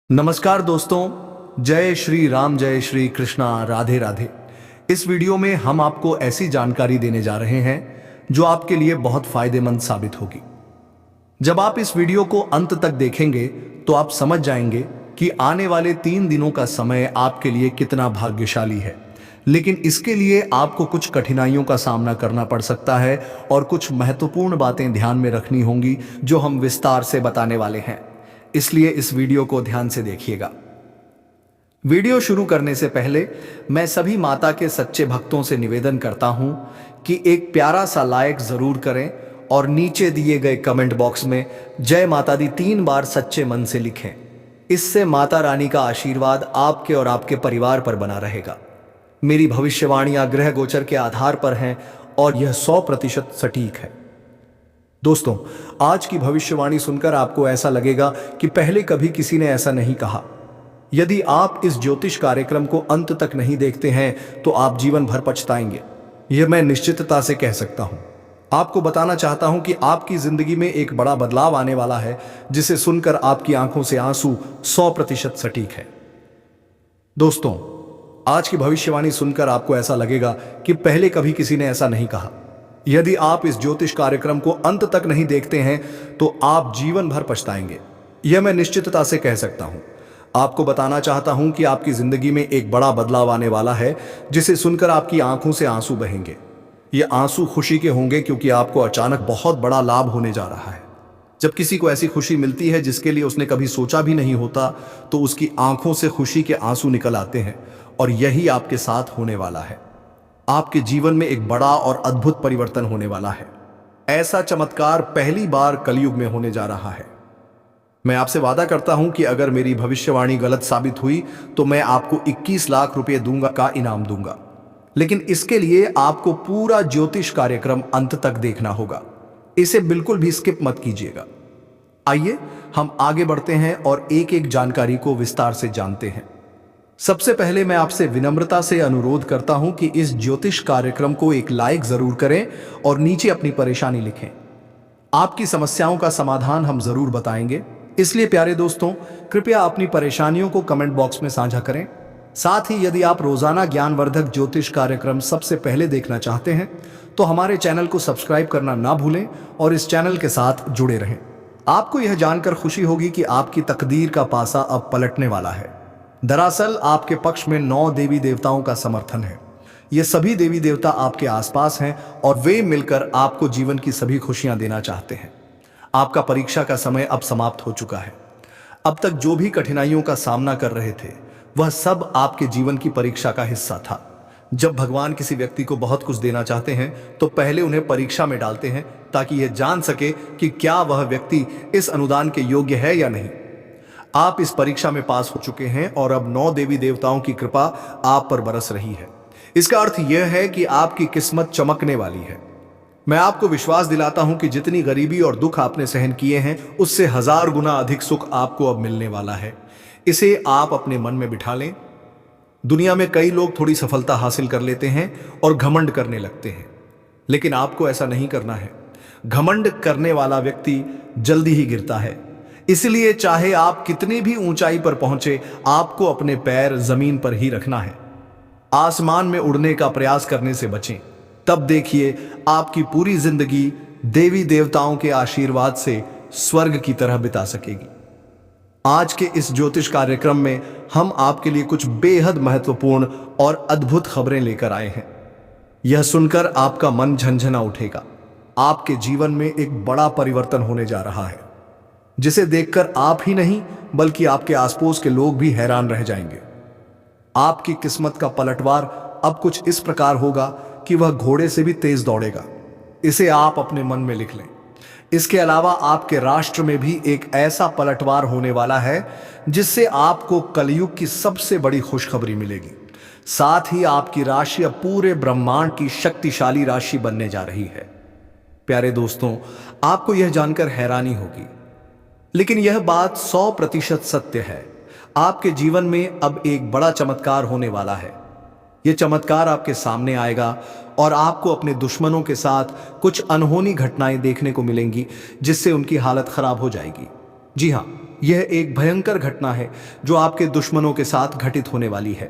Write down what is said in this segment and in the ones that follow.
नमस्कार दोस्तों, जय श्री राम, जय श्री कृष्णा, राधे राधे। इस वीडियो में हम आपको ऐसी जानकारी देने जा रहे हैं जो आपके लिए बहुत फायदेमंद साबित होगी। जब आप इस वीडियो को अंत तक देखेंगे तो आप समझ जाएंगे कि आने वाले 3 दिनों का समय आपके लिए कितना भाग्यशाली है। लेकिन इसके लिए आपको कुछ कठिनाइयों का सामना करना पड़ सकता है और कुछ महत्वपूर्ण बातें ध्यान में रखनी होंगी जो हम विस्तार से बताने वाले हैं। इसलिए इस वीडियो को ध्यान से देखिएगा। वीडियो शुरू करने से पहले मैं सभी माता के सच्चे भक्तों से निवेदन करता हूं कि एक प्यारा सा लाइक जरूर करें और नीचे दिए गए कमेंट बॉक्स में जय माता दी 3 बार सच्चे मन से लिखें। इससे माता रानी का आशीर्वाद आपके और आपके परिवार पर बना रहेगा। मेरी भविष्यवाणियां ग्रह गोचर के आधार पर हैं और यह 100% सटीक है। दोस्तों, आज की भविष्यवाणी सुनकर आपको ऐसा लगेगा कि पहले कभी किसी ने ऐसा नहीं कहा। यदि आप इस ज्योतिष कार्यक्रम को अंत तक नहीं देखते हैं तो आप जीवन भर पछताएंगे, यह मैं निश्चितता से कह सकता हूं। आपको बताना चाहता हूं कि आपकी जिंदगी में एक बड़ा बदलाव आने वाला है, जिसे सुनकर आपकी आंखों से आंसू 100% सटीक है। दोस्तों, आज की भविष्यवाणी सुनकर आपको ऐसा लगेगा कि पहले कभी किसी ने ऐसा नहीं कहा। यदि आप इस ज्योतिष कार्यक्रम को अंत तक नहीं देखते हैं तो आप जीवन भर पछताएंगे, यह मैं निश्चितता से कह सकता हूं। आपको बताना चाहता हूं कि आपकी जिंदगी में एक बड़ा बदलाव आने वाला है, जिसे सुनकर आपकी आंखों से आंसू बहेंगे। ये आंसू खुशी के होंगे क्योंकि आपको अचानक बहुत बड़ा लाभ होने जा रहा है। जब किसी को ऐसी खुशी मिलती है जिसके लिए उसने कभी सोचा भी नहीं होता, तो उसकी आंखों से खुशी के आंसू निकल आते हैं और यही आपके साथ होने वाला है। आपके जीवन में एक बड़ा और अद्भुत परिवर्तन होने वाला है। ऐसा चमत्कार पहली बार कलयुग में होने जा रहा है। मैं आपसे वादा करता हूं कि अगर मेरी भविष्यवाणी गलत साबित हुई तो मैं आपको 21 लाख रुपए दूंगा का इनाम दूंगा। लेकिन इसके लिए आपको पूरा ज्योतिष कार्यक्रम अंत तक देखना होगा। इसे बिल्कुल भी स्किप मत कीजिएगा। आइए हम आगे बढ़ते हैं और एक एक जानकारी को विस्तार से जानते हैं। सबसे पहले मैं आपसे विनम्रता से अनुरोध करता हूं कि इस ज्योतिष कार्यक्रम को एक लाइक जरूर करें और नीचे अपनी परेशानी लिखें। आपकी समस्याओं का समाधान हम जरूर बताएंगे, इसलिए प्यारे दोस्तों, कृपया अपनी परेशानियों को कमेंट बॉक्स में साझा करें। साथ ही यदि आप रोजाना ज्ञानवर्धक ज्योतिष कार्यक्रम सबसे पहले देखना चाहते हैं तो हमारे चैनल को सब्सक्राइब करना ना भूलें और इस चैनल के साथ जुड़े रहें। आपको यह जानकर खुशी होगी कि आपकी तकदीर का पासा अब पलटने वाला है। दरअसल आपके पक्ष में 9 देवी देवताओं का समर्थन है। ये सभी देवी देवता आपके आसपास हैं और वे मिलकर आपको जीवन की सभी खुशियां देना चाहते हैं। आपका परीक्षा का समय अब समाप्त हो चुका है। अब तक जो भी कठिनाइयों का सामना कर रहे थे वह सब आपके जीवन की परीक्षा का हिस्सा था। जब भगवान किसी व्यक्ति को बहुत कुछ देना चाहते हैं तो पहले उन्हें परीक्षा में डालते हैं ताकि यह जान सके कि क्या वह व्यक्ति इस अनुदान के योग्य है या नहीं। आप इस परीक्षा में पास हो चुके हैं और अब 9 देवी देवताओं की कृपा आप पर बरस रही है। इसका अर्थ यह है कि आपकी किस्मत चमकने वाली है। मैं आपको विश्वास दिलाता हूं कि जितनी गरीबी और दुख आपने सहन किए हैं उससे 1000 गुना अधिक सुख आपको अब मिलने वाला है। इसे आप अपने मन में बिठा लें। दुनिया में कई लोग थोड़ी सफलता हासिल कर लेते हैं और घमंड करने लगते हैं, लेकिन आपको ऐसा नहीं करना है। घमंड करने वाला व्यक्ति जल्दी ही गिरता है। इसलिए चाहे आप कितनी भी ऊंचाई पर पहुंचे, आपको अपने पैर जमीन पर ही रखना है। आसमान में उड़ने का प्रयास करने से बचें। तब देखिए आपकी पूरी जिंदगी देवी देवताओं के आशीर्वाद से स्वर्ग की तरह बिता सकेगी। आज के इस ज्योतिष कार्यक्रम में हम आपके लिए कुछ बेहद महत्वपूर्ण और अद्भुत खबरें लेकर आए हैं। यह सुनकर आपका मन झंझना उठेगा। आपके जीवन में एक बड़ा परिवर्तन होने जा रहा है, जिसे देखकर आप ही नहीं बल्कि आपके आसपास के लोग भी हैरान रह जाएंगे। आपकी किस्मत का पलटवार अब कुछ इस प्रकार होगा कि वह घोड़े से भी तेज दौड़ेगा। इसे आप अपने मन में लिख लें। इसके अलावा आपके राष्ट्र में भी एक ऐसा पलटवार होने वाला है जिससे आपको कलयुग की सबसे बड़ी खुशखबरी मिलेगी। साथ ही आपकी राशि अब पूरे ब्रह्मांड की शक्तिशाली राशि बनने जा रही है। प्यारे दोस्तों, आपको यह जानकर हैरानी होगी, लेकिन यह बात 100% सत्य है। आपके जीवन में अब एक बड़ा चमत्कार होने वाला है। यह चमत्कार आपके सामने आएगा और आपको अपने दुश्मनों के साथ कुछ अनहोनी घटनाएं देखने को मिलेंगी जिससे उनकी हालत खराब हो जाएगी। जी हाँ, यह एक भयंकर घटना है जो आपके दुश्मनों के साथ घटित होने वाली है।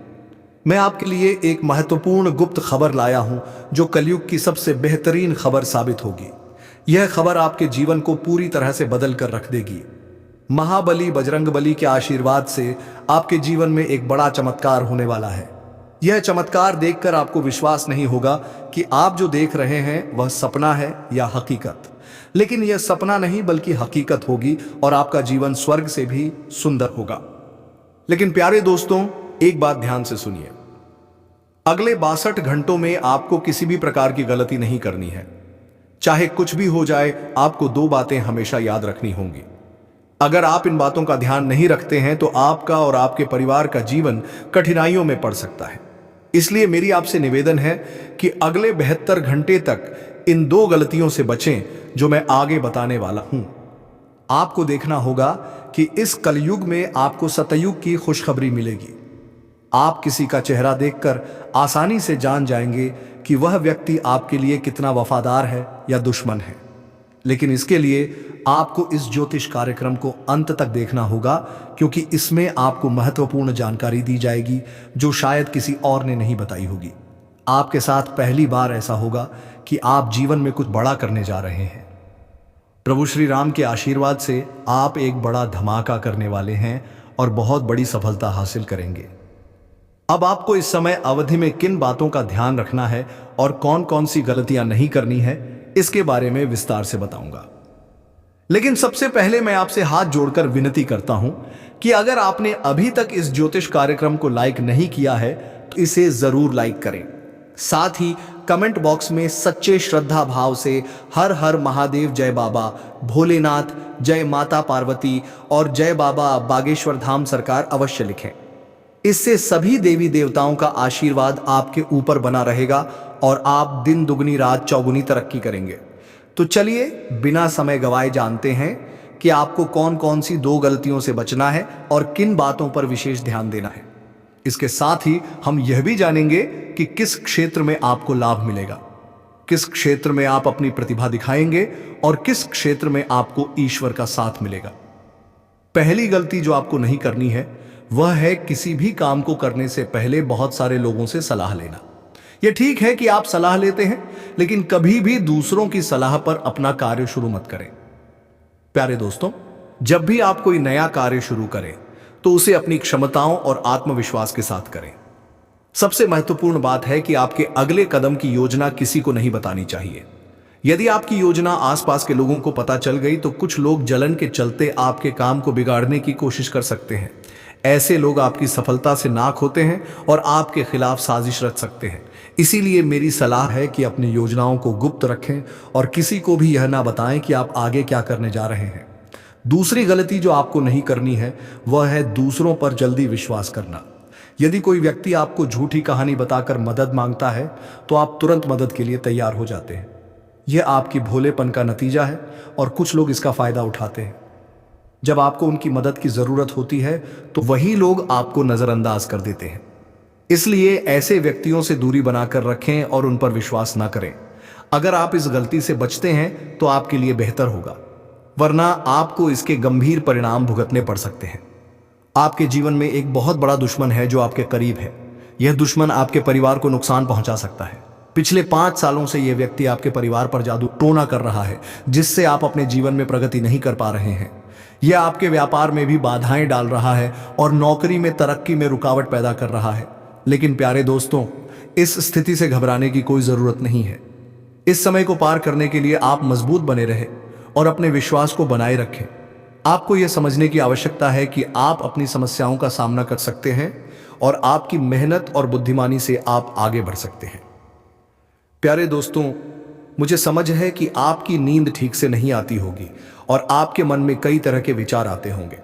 मैं आपके लिए एक महत्वपूर्ण गुप्त खबर लाया हूं जो कलयुग की सबसे बेहतरीन खबर साबित होगी। यह खबर आपके जीवन को पूरी तरह से बदल कर रख देगी। महाबली बजरंगबली के आशीर्वाद से आपके जीवन में एक बड़ा चमत्कार होने वाला है। यह चमत्कार देखकर आपको विश्वास नहीं होगा कि आप जो देख रहे हैं वह सपना है या हकीकत। लेकिन यह सपना नहीं बल्कि हकीकत होगी और आपका जीवन स्वर्ग से भी सुंदर होगा। लेकिन प्यारे दोस्तों, एक बात ध्यान से सुनिए। अगले 62 घंटों में आपको किसी भी प्रकार की गलती नहीं करनी है। चाहे कुछ भी हो जाए, आपको 2 बातें हमेशा याद रखनी होंगी। अगर आप इन बातों का ध्यान नहीं रखते हैं तो आपका और आपके परिवार का जीवन कठिनाइयों में पड़ सकता है। इसलिए मेरी आपसे निवेदन है कि अगले 72 घंटे तक इन 2 गलतियों से बचें जो मैं आगे बताने वाला हूं। आपको देखना होगा कि इस कलयुग में आपको सतयुग की खुशखबरी मिलेगी। आप किसी का चेहरा देखकर आसानी से जान जाएंगे कि वह व्यक्ति आपके लिए कितना वफादार है या दुश्मन है। लेकिन इसके लिए आपको इस ज्योतिष कार्यक्रम को अंत तक देखना होगा, क्योंकि इसमें आपको महत्वपूर्ण जानकारी दी जाएगी जो शायद किसी और ने नहीं बताई होगी। आपके साथ पहली बार ऐसा होगा कि आप जीवन में कुछ बड़ा करने जा रहे हैं। प्रभु श्री राम के आशीर्वाद से आप एक बड़ा धमाका करने वाले हैं और बहुत बड़ी सफलता हासिल करेंगे। अब आपको इस समय अवधि में किन बातों का ध्यान रखना है और कौन कौन सी गलतियां नहीं करनी है, इसके बारे में विस्तार से बताऊंगा। लेकिन सबसे पहले मैं आपसे हाथ जोड़कर विनती करता हूं कि अगर आपने अभी तक इस ज्योतिष कार्यक्रम को लाइक नहीं किया है तो इसे जरूर लाइक करें। साथ ही कमेंट बॉक्स में सच्चे श्रद्धा भाव से हर हर महादेव, जय बाबा भोलेनाथ, जय माता पार्वती और जय बाबा बागेश्वर धाम सरकार अवश्य लिखें। इससे सभी देवी देवताओं का आशीर्वाद आपके ऊपर बना रहेगा और आप दिन दुगनी रात चौगुनी तरक्की करेंगे। तो चलिए बिना समय गवाए जानते हैं कि आपको कौन कौन सी 2 गलतियों से बचना है और किन बातों पर विशेष ध्यान देना है। इसके साथ ही हम यह भी जानेंगे कि किस क्षेत्र में आपको लाभ मिलेगा, किस क्षेत्र में आप अपनी प्रतिभा दिखाएंगे और किस क्षेत्र में आपको ईश्वर का साथ मिलेगा। पहली गलती जो आपको नहीं करनी है वह है किसी भी काम को करने से पहले बहुत सारे लोगों से सलाह लेना। यह ठीक है कि आप सलाह लेते हैं, लेकिन कभी भी दूसरों की सलाह पर अपना कार्य शुरू मत करें। प्यारे दोस्तों, जब भी आप कोई नया कार्य शुरू करें तो उसे अपनी क्षमताओं और आत्मविश्वास के साथ करें। सबसे महत्वपूर्ण बात है कि आपके अगले कदम की योजना किसी को नहीं बतानी चाहिए। यदि आपकी योजना आसपास के लोगों को पता चल गई तो कुछ लोग जलन के चलते आपके काम को बिगाड़ने की कोशिश कर सकते हैं। ऐसे लोग आपकी सफलता से नाख होते हैं और आपके खिलाफ साजिश रच सकते हैं। इसीलिए मेरी सलाह है कि अपनी योजनाओं को गुप्त रखें और किसी को भी यह ना बताएं कि आप आगे क्या करने जा रहे हैं। दूसरी गलती जो आपको नहीं करनी है वह है दूसरों पर जल्दी विश्वास करना। यदि कोई व्यक्ति आपको झूठी कहानी बताकर मदद मांगता है तो आप तुरंत मदद के लिए तैयार हो जाते हैं। यह आपकी भोलेपन का नतीजा है और कुछ लोग इसका फायदा उठाते हैं। जब आपको उनकी मदद की जरूरत होती है तो वही लोग आपको नजरअंदाज कर देते हैं। इसलिए ऐसे व्यक्तियों से दूरी बनाकर रखें और उन पर विश्वास ना करें। अगर आप इस गलती से बचते हैं तो आपके लिए बेहतर होगा, वरना आपको इसके गंभीर परिणाम भुगतने पड़ सकते हैं। आपके जीवन में एक बहुत बड़ा दुश्मन है जो आपके करीब है। यह दुश्मन आपके परिवार को नुकसान पहुंचा सकता है। पिछले 5 सालों से यह व्यक्ति आपके परिवार पर जादू टोना कर रहा है, जिससे आप अपने जीवन में प्रगति नहीं कर पा रहे हैं। यह आपके व्यापार में भी बाधाएं डाल रहा है और नौकरी में तरक्की में रुकावट पैदा कर रहा है। लेकिन प्यारे दोस्तों, इस स्थिति से घबराने की कोई जरूरत नहीं है। इस समय को पार करने के लिए आप मजबूत बने रहें और अपने विश्वास को बनाए रखें। आपको यह समझने की आवश्यकता है कि आप अपनी समस्याओं का सामना कर सकते हैं और आपकी मेहनत और बुद्धिमानी से आप आगे बढ़ सकते हैं। प्यारे दोस्तों, मुझे समझ है कि आपकी नींद ठीक से नहीं आती होगी और आपके मन में कई तरह के विचार आते होंगे।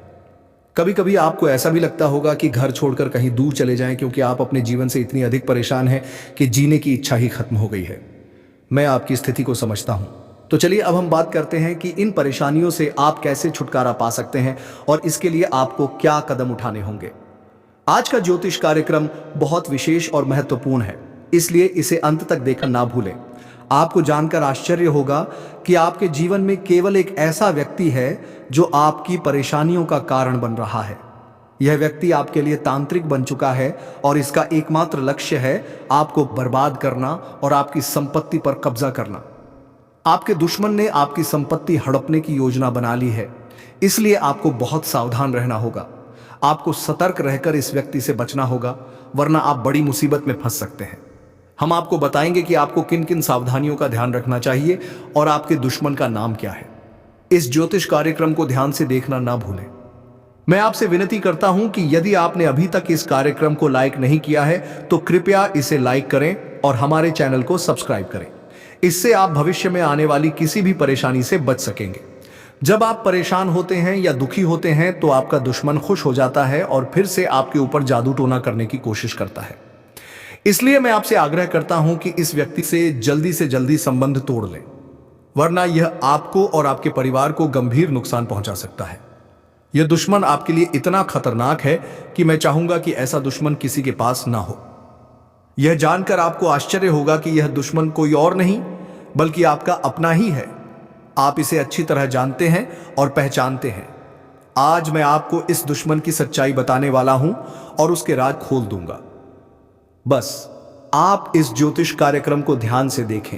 कभी कभी आपको ऐसा भी लगता होगा कि घर छोड़कर कहीं दूर चले जाएं, क्योंकि आप अपने जीवन से इतनी अधिक परेशान हैं कि जीने की इच्छा ही खत्म हो गई है। मैं आपकी स्थिति को समझता हूं। तो चलिए अब हम बात करते हैं कि इन परेशानियों से आप कैसे छुटकारा पा सकते हैं और इसके लिए आपको क्या कदम उठाने होंगे। आज का ज्योतिष कार्यक्रम बहुत विशेष और महत्वपूर्ण है, इसलिए इसे अंत तक देखना ना भूलें। आपको जानकर आश्चर्य होगा कि आपके जीवन में केवल एक ऐसा व्यक्ति है जो आपकी परेशानियों का कारण बन रहा है। यह व्यक्ति आपके लिए तांत्रिक बन चुका है और इसका एकमात्र लक्ष्य है आपको बर्बाद करना और आपकी संपत्ति पर कब्जा करना। आपके दुश्मन ने आपकी संपत्ति हड़पने की योजना बना ली है, इसलिए आपको बहुत सावधान रहना होगा। आपको सतर्क रहकर इस व्यक्ति से बचना होगा, वरना आप बड़ी मुसीबत में फंस सकते हैं। हम आपको बताएंगे कि आपको किन किन सावधानियों का ध्यान रखना चाहिए और आपके दुश्मन का नाम क्या है। इस ज्योतिष कार्यक्रम को ध्यान से देखना ना भूलें। मैं आपसे विनती करता हूं कि यदि आपने अभी तक इस कार्यक्रम को लाइक नहीं किया है तो कृपया इसे लाइक करें और हमारे चैनल को सब्सक्राइब करें। इससे आप भविष्य में आने वाली किसी भी परेशानी से बच सकेंगे। जब आप परेशान होते हैं या दुखी होते हैं तो आपका दुश्मन खुश हो जाता है और फिर से आपके ऊपर जादू टोना करने की कोशिश करता है। इसलिए मैं आपसे आग्रह करता हूं कि इस व्यक्ति से जल्दी संबंध तोड़ लें, वरना यह आपको और आपके परिवार को गंभीर नुकसान पहुंचा सकता है। यह दुश्मन आपके लिए इतना खतरनाक है कि मैं चाहूंगा कि ऐसा दुश्मन किसी के पास ना हो। यह जानकर आपको आश्चर्य होगा कि यह दुश्मन कोई और नहीं बल्कि आपका अपना ही है। आप इसे अच्छी तरह जानते हैं और पहचानते हैं। आज मैं आपको इस दुश्मन की सच्चाई बताने वाला हूं और उसके राज खोल दूंगा। बस आप इस ज्योतिष कार्यक्रम को ध्यान से देखें।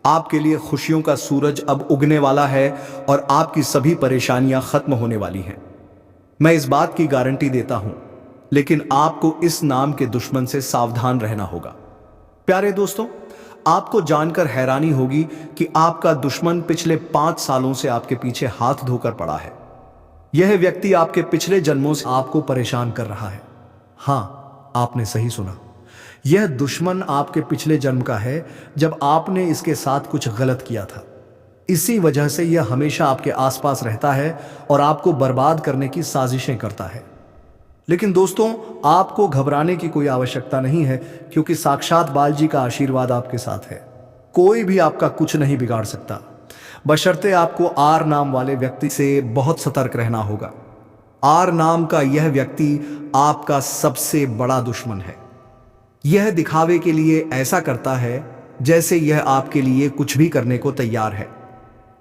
आपके लिए खुशियों का सूरज अब उगने वाला है और आपकी सभी परेशानियां खत्म होने वाली हैं। मैं इस बात की गारंटी देता हूं, लेकिन आपको इस नाम के दुश्मन से सावधान रहना होगा। प्यारे दोस्तों, आपको जानकर हैरानी होगी कि आपका दुश्मन पिछले 5 सालों से आपके पीछे हाथ धोकर पड़ा है। यह व्यक्ति आपके पिछले जन्मों से आपको परेशान कर रहा है। हां, आपने सही सुना। यह दुश्मन आपके पिछले जन्म का है, जब आपने इसके साथ कुछ गलत किया था। इसी वजह से यह हमेशा आपके आसपास रहता है और आपको बर्बाद करने की साजिशें करता है। लेकिन दोस्तों, आपको घबराने की कोई आवश्यकता नहीं है, क्योंकि साक्षात बालाजी का आशीर्वाद आपके साथ है। कोई भी आपका कुछ नहीं बिगाड़ सकता, बशर्ते आपको आर नाम वाले व्यक्ति से बहुत सतर्क रहना होगा। आर नाम का यह व्यक्ति आपका सबसे बड़ा दुश्मन है। यह दिखावे के लिए ऐसा करता है जैसे यह आपके लिए कुछ भी करने को तैयार है,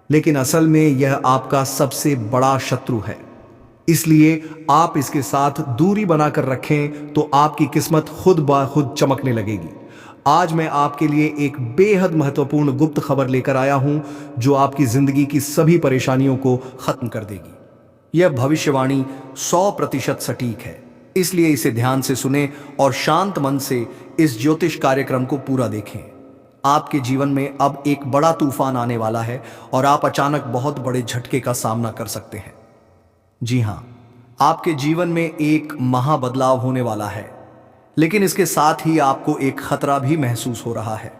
लेकिन असल में यह आपका सबसे बड़ा शत्रु है। इसलिए आप इसके साथ दूरी बनाकर रखें तो आपकी किस्मत खुद ब खुद चमकने लगेगी। आज मैं आपके लिए एक बेहद महत्वपूर्ण गुप्त खबर लेकर आया हूं, जो आपकी जिंदगी की सभी परेशानियों को खत्म कर देगी। यह भविष्यवाणी 100% सटीक है, इसलिए इसे ध्यान से सुने और शांत मन से इस ज्योतिष कार्यक्रम को पूरा देखें। आपके जीवन में अब एक बड़ा तूफान आने वाला है और आप अचानक बहुत बड़े झटके का सामना कर सकते हैं। जी हां, आपके जीवन में एक महाबदलाव होने वाला है, लेकिन इसके साथ ही आपको एक खतरा भी महसूस हो रहा है।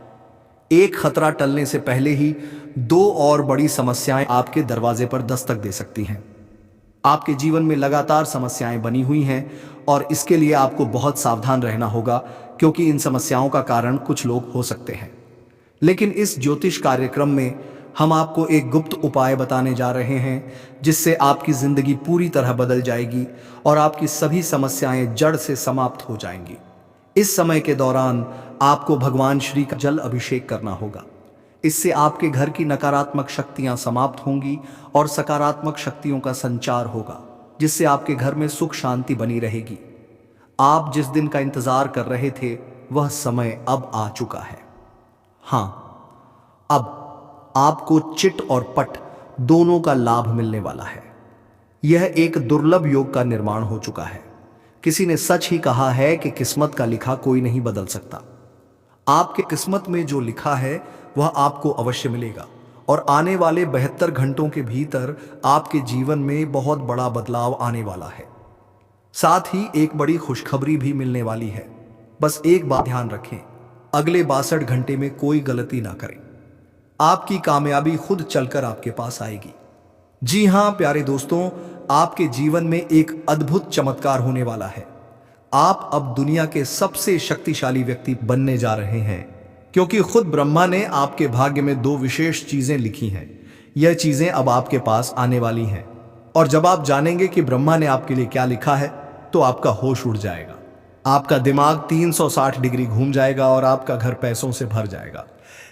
एक खतरा टलने से पहले ही 2 और बड़ी समस्याएं आपके दरवाजे पर दस्तक दे सकती हैं। आपके जीवन में लगातार समस्याएं बनी हुई हैं और इसके लिए आपको बहुत सावधान रहना होगा, क्योंकि इन समस्याओं का कारण कुछ लोग हो सकते हैं। लेकिन इस ज्योतिष कार्यक्रम में हम आपको एक गुप्त उपाय बताने जा रहे हैं, जिससे आपकी जिंदगी पूरी तरह बदल जाएगी और आपकी सभी समस्याएं जड़ से समाप्त हो जाएंगी। इस समय के दौरान आपको भगवान श्री का जल अभिषेक करना होगा। इससे आपके घर की नकारात्मक शक्तियां समाप्त होंगी और सकारात्मक शक्तियों का संचार होगा, जिससे आपके घर में सुख शांति बनी रहेगी। आप जिस दिन का इंतजार कर रहे थे वह समय अब आ चुका है। हां, अब आपको चिट और पट दोनों का लाभ मिलने वाला है। यह एक दुर्लभ योग का निर्माण हो चुका है। किसी ने सच ही कहा है कि किस्मत का लिखा कोई नहीं बदल सकता। आपके किस्मत में जो लिखा है वह आपको अवश्य मिलेगा और आने वाले 72 घंटों के भीतर आपके जीवन में बहुत बड़ा बदलाव आने वाला है। साथ ही एक बड़ी खुशखबरी भी मिलने वाली है। बस एक बात ध्यान रखें, अगले 62 घंटे में कोई गलती ना करें। आपकी कामयाबी खुद चलकर आपके पास आएगी। जी हां प्यारे दोस्तों, आपके जीवन में एक अद्भुत चमत्कार होने वाला है। आप अब दुनिया के सबसे शक्तिशाली व्यक्ति बनने जा रहे हैं, क्योंकि खुद ब्रह्मा ने आपके भाग्य में 2 विशेष चीजें लिखी हैं। यह चीजें अब आपके पास आने वाली हैं, और जब आप जानेंगे कि ब्रह्मा ने आपके लिए क्या लिखा है तो आपका होश उड़ जाएगा। आपका दिमाग 360 डिग्री घूम जाएगा और आपका घर पैसों से भर जाएगा।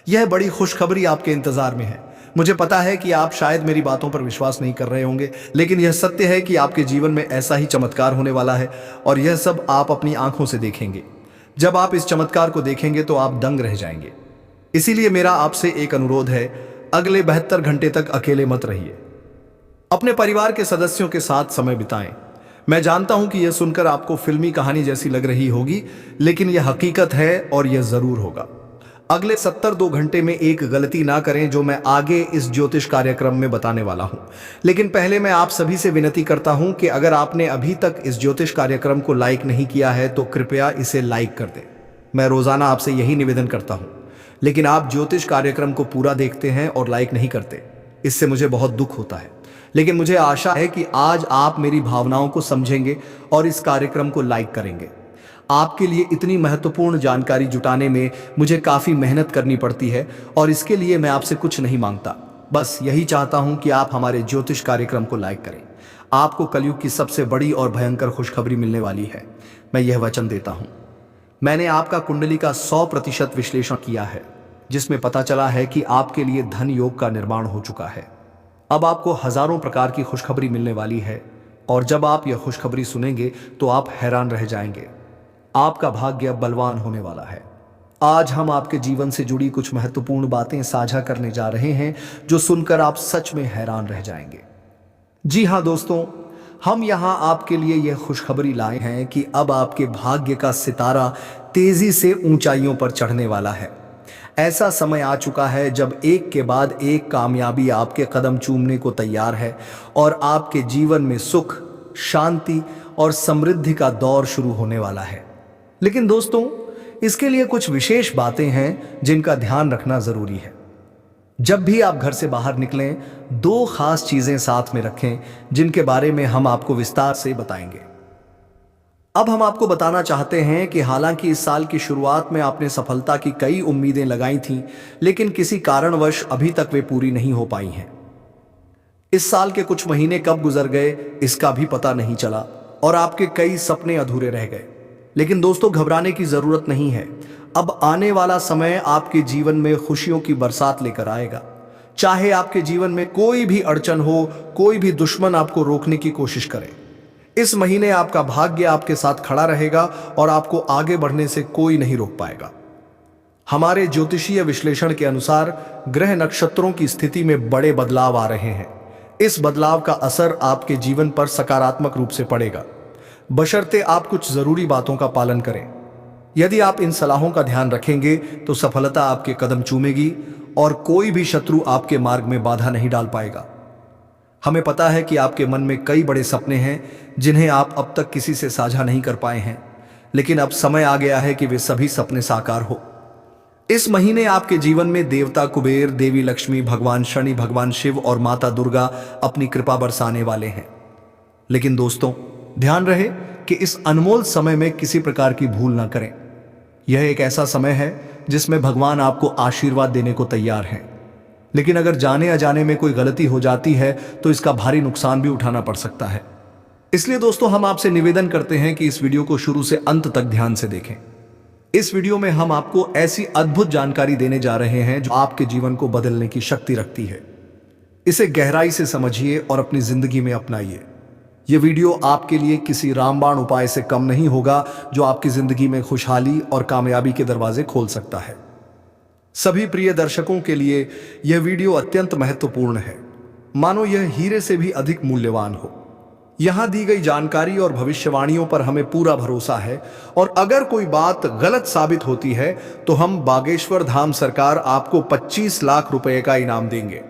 यह बड़ी खुशखबरी आपके इंतजार में है। मुझे पता है कि आप शायद मेरी बातों पर विश्वास नहीं कर रहे होंगे, लेकिन यह सत्य है कि आपके जीवन में ऐसा ही चमत्कार होने वाला है और यह सब आप अपनी आंखों से देखेंगे। जब आप इस चमत्कार को देखेंगे तो आप दंग रह जाएंगे। इसीलिए मेरा आपसे एक अनुरोध है, अगले 72 घंटे तक अकेले मत रहिए। अपने परिवार के सदस्यों के साथ समय बिताएं। मैं जानता हूं कि यह सुनकर आपको फिल्मी कहानी जैसी लग रही होगी, लेकिन यह हकीकत है और यह जरूर होगा। अगले 72 घंटे में एक गलती ना करें जो मैं आगे इस ज्योतिष कार्यक्रम में बताने वाला हूं। लेकिन पहले मैं आप सभी से विनती करता हूं कि अगर आपने अभी तक इस ज्योतिष कार्यक्रम को लाइक नहीं किया है तो कृपया इसे लाइक कर दें। मैं रोजाना आपसे यही निवेदन करता हूं, लेकिन आप ज्योतिष कार्यक्रम को पूरा देखते हैं और लाइक नहीं करते। इससे मुझे बहुत दुख होता है, लेकिन मुझे आशा है कि आज आप मेरी भावनाओं को समझेंगे और इस कार्यक्रम को लाइक करेंगे। आपके लिए इतनी महत्वपूर्ण जानकारी जुटाने में मुझे काफी मेहनत करनी पड़ती है और इसके लिए मैं आपसे कुछ नहीं मांगता, बस यही चाहता हूं कि आप हमारे ज्योतिष कार्यक्रम को लाइक करें। आपको कलयुग की सबसे बड़ी और भयंकर खुशखबरी मिलने वाली है, मैं यह वचन देता हूं। मैंने आपका कुंडली का 100% विश्लेषण किया है, जिसमें पता चला है कि आपके लिए धन योग का निर्माण हो चुका है। अब आपको हजारों प्रकार की खुशखबरी मिलने वाली है और जब आप यह खुशखबरी सुनेंगे तो आप हैरान रह जाएंगे। आपका भाग्य बलवान होने वाला है। आज हम आपके जीवन से जुड़ी कुछ महत्वपूर्ण बातें साझा करने जा रहे हैं जो सुनकर आप सच में हैरान रह जाएंगे। जी हां दोस्तों, हम यहां आपके लिए यह खुशखबरी लाए हैं कि अब आपके भाग्य का सितारा तेजी से ऊंचाइयों पर चढ़ने वाला है। ऐसा समय आ चुका है जब एक के बाद एक कामयाबी आपके कदम चूमने को तैयार है और आपके जीवन में सुख, शांति और समृद्धि का दौर शुरू होने वाला है। लेकिन दोस्तों, इसके लिए कुछ विशेष बातें हैं जिनका ध्यान रखना जरूरी है। जब भी आप घर से बाहर निकलें, 2 खास चीजें साथ में रखें जिनके बारे में हम आपको विस्तार से बताएंगे। अब हम आपको बताना चाहते हैं कि हालांकि इस साल की शुरुआत में आपने सफलता की कई उम्मीदें लगाई थीं, लेकिन किसी कारणवश अभी तक वे पूरी नहीं हो पाई हैं। इस साल के कुछ महीने कब गुजर गए इसका भी पता नहीं चला और आपके कई सपने अधूरे रह गए। लेकिन दोस्तों, घबराने की जरूरत नहीं है। अब आने वाला समय आपके जीवन में खुशियों की बरसात लेकर आएगा। चाहे आपके जीवन में कोई भी अड़चन हो, कोई भी दुश्मन आपको रोकने की कोशिश करे, इस महीने आपका भाग्य आपके साथ खड़ा रहेगा और आपको आगे बढ़ने से कोई नहीं रोक पाएगा। हमारे ज्योतिषीय विश्लेषण के अनुसार ग्रह नक्षत्रों की स्थिति में बड़े बदलाव आ रहे हैं। इस बदलाव का असर आपके जीवन पर सकारात्मक रूप से पड़ेगा, बशर्ते आप कुछ जरूरी बातों का पालन करें। यदि आप इन सलाहों का ध्यान रखेंगे तो सफलता आपके कदम चूमेगी और कोई भी शत्रु आपके मार्ग में बाधा नहीं डाल पाएगा। हमें पता है कि आपके मन में कई बड़े सपने हैं जिन्हें आप अब तक किसी से साझा नहीं कर पाए हैं, लेकिन अब समय आ गया है कि वे सभी सपने साकार हो। इस महीने आपके जीवन में देवता कुबेर, देवी लक्ष्मी, भगवान शनि, भगवान शिव और माता दुर्गा अपनी कृपा बरसाने वाले हैं। लेकिन दोस्तों, ध्यान रहे कि इस अनमोल समय में किसी प्रकार की भूल ना करें। यह एक ऐसा समय है जिसमें भगवान आपको आशीर्वाद देने को तैयार हैं, लेकिन अगर जाने अजाने में कोई गलती हो जाती है तो इसका भारी नुकसान भी उठाना पड़ सकता है। इसलिए दोस्तों, हम आपसे निवेदन करते हैं कि इस वीडियो को शुरू से अंत तक ध्यान से देखें। इस वीडियो में हम आपको ऐसी अद्भुत जानकारी देने जा रहे हैं जो आपके जीवन को बदलने की शक्ति रखती है। इसे गहराई से समझिए और अपनी जिंदगी में अपनाइए। यह वीडियो आपके लिए किसी रामबाण उपाय से कम नहीं होगा जो आपकी जिंदगी में खुशहाली और कामयाबी के दरवाजे खोल सकता है। सभी प्रिय दर्शकों के लिए यह वीडियो अत्यंत महत्वपूर्ण है, मानो यह हीरे से भी अधिक मूल्यवान हो। यहां दी गई जानकारी और भविष्यवाणियों पर हमें पूरा भरोसा है और अगर कोई बात गलत साबित होती है तो हम बागेश्वर धाम सरकार आपको 25 लाख रुपए का इनाम देंगे।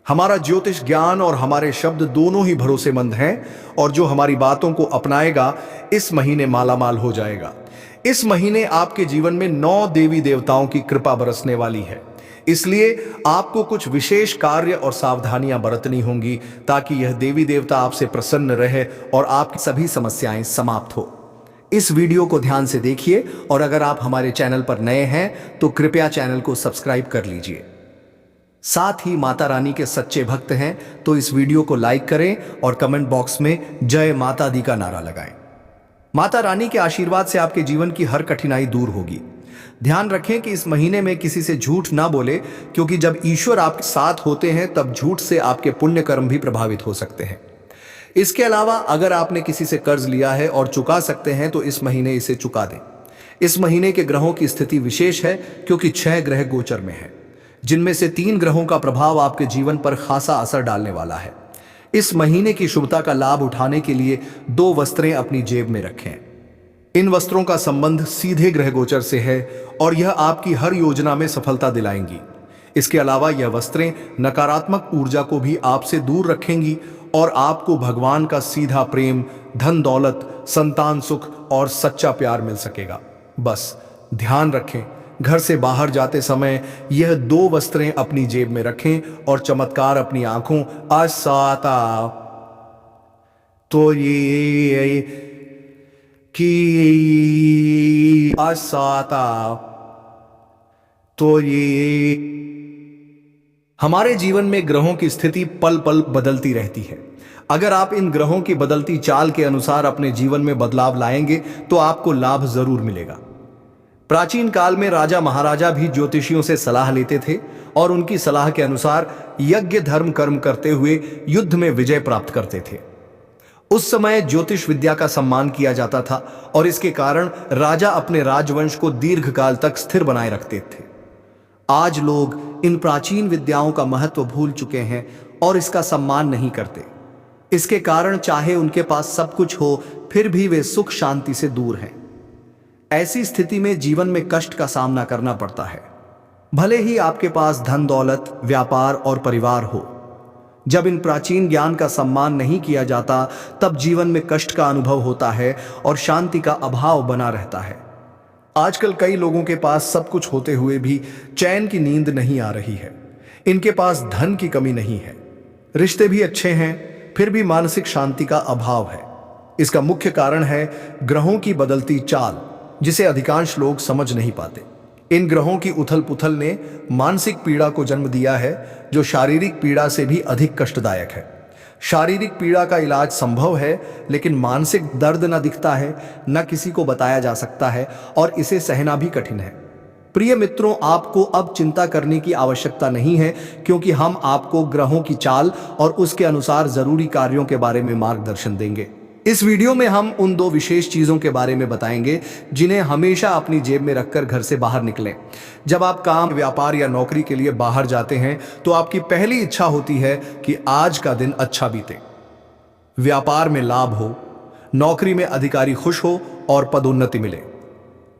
हमारा ज्योतिष ज्ञान और हमारे शब्द दोनों ही भरोसेमंद हैं और जो हमारी बातों को अपनाएगा इस महीने मालामाल हो जाएगा। इस महीने आपके जीवन में 9 देवी देवताओं की कृपा बरसने वाली है, इसलिए आपको कुछ विशेष कार्य और सावधानियां बरतनी होंगी ताकि यह देवी देवता आपसे प्रसन्न रहे और आपकी सभी समस्याएं समाप्त हो। इस वीडियो को ध्यान से देखिए और अगर आप हमारे चैनल पर नए हैं तो कृपया चैनल को सब्सक्राइब कर लीजिए। साथ ही माता रानी के सच्चे भक्त हैं तो इस वीडियो को लाइक करें और कमेंट बॉक्स में जय माता दी का नारा लगाएं। माता रानी के आशीर्वाद से आपके जीवन की हर कठिनाई दूर होगी। ध्यान रखें कि इस महीने में किसी से झूठ ना बोले, क्योंकि जब ईश्वर आपके साथ होते हैं तब झूठ से आपके पुण्य कर्म भी प्रभावित हो सकते हैं। इसके अलावा अगर आपने किसी से कर्ज लिया है और चुका सकते हैं तो इस महीने इसे चुका दें। इस महीने के ग्रहों की स्थिति विशेष है क्योंकि 6 ग्रह गोचर में है, जिनमें से 3 ग्रहों का प्रभाव आपके जीवन पर खासा असर डालने वाला है। इस महीने की शुभता का लाभ उठाने के लिए 2 वस्त्रें अपनी जेब में रखें। इन वस्त्रों का संबंध सीधे ग्रह गोचर से है और यह आपकी हर योजना में सफलता दिलाएंगी। इसके अलावा यह वस्त्रें नकारात्मक ऊर्जा को भी आपसे दूर रखेंगी और आपको भगवान का सीधा प्रेम, धन दौलत, संतान सुख और सच्चा प्यार मिल सकेगा। बस ध्यान रखें, घर से बाहर जाते समय यह 2 वस्त्रें अपनी जेब में रखें और चमत्कार अपनी आंखों आसाता तो ये कि आसाता तो ये हमारे जीवन में ग्रहों की स्थिति पल पल बदलती रहती है। अगर आप इन ग्रहों की बदलती चाल के अनुसार अपने जीवन में बदलाव लाएंगे तो आपको लाभ जरूर मिलेगा। प्राचीन काल में राजा महाराजा भी ज्योतिषियों से सलाह लेते थे और उनकी सलाह के अनुसार यज्ञ धर्म कर्म करते हुए युद्ध में विजय प्राप्त करते थे। उस समय ज्योतिष विद्या का सम्मान किया जाता था और इसके कारण राजा अपने राजवंश को दीर्घकाल तक स्थिर बनाए रखते थे। आज लोग इन प्राचीन विद्याओं का महत्व भूल चुके हैं और इसका सम्मान नहीं करते। इसके कारण चाहे उनके पास सब कुछ हो, फिर भी वे सुख शांति से दूर हैं। ऐसी स्थिति में जीवन में कष्ट का सामना करना पड़ता है, भले ही आपके पास धन दौलत, व्यापार और परिवार हो। जब इन प्राचीन ज्ञान का सम्मान नहीं किया जाता तब जीवन में कष्ट का अनुभव होता है और शांति का अभाव बना रहता है। आजकल कई लोगों के पास सब कुछ होते हुए भी चैन की नींद नहीं आ रही है। इनके पास धन की कमी नहीं है, रिश्ते भी अच्छे हैं, फिर भी मानसिक शांति का अभाव है। इसका मुख्य कारण है ग्रहों की बदलती चाल, जिसे अधिकांश लोग समझ नहीं पाते। इन ग्रहों की उथल पुथल ने मानसिक पीड़ा को जन्म दिया है, जो शारीरिक पीड़ा से भी अधिक कष्टदायक है। शारीरिक पीड़ा का इलाज संभव है, लेकिन मानसिक दर्द न दिखता है, न किसी को बताया जा सकता है और इसे सहना भी कठिन है। प्रिय मित्रों, आपको अब चिंता करने की आवश्यकता नहीं है, क्योंकि हम आपको ग्रहों की चाल और उसके अनुसार जरूरी कार्यों के बारे में मार्गदर्शन देंगे। इस वीडियो में हम उन 2 विशेष चीजों के बारे में बताएंगे जिन्हें हमेशा अपनी जेब में रखकर घर से बाहर निकलें। जब आप काम, व्यापार या नौकरी के लिए बाहर जाते हैं तो आपकी पहली इच्छा होती है कि आज का दिन अच्छा बीते, व्यापार में लाभ हो, नौकरी में अधिकारी खुश हो और पदोन्नति मिले।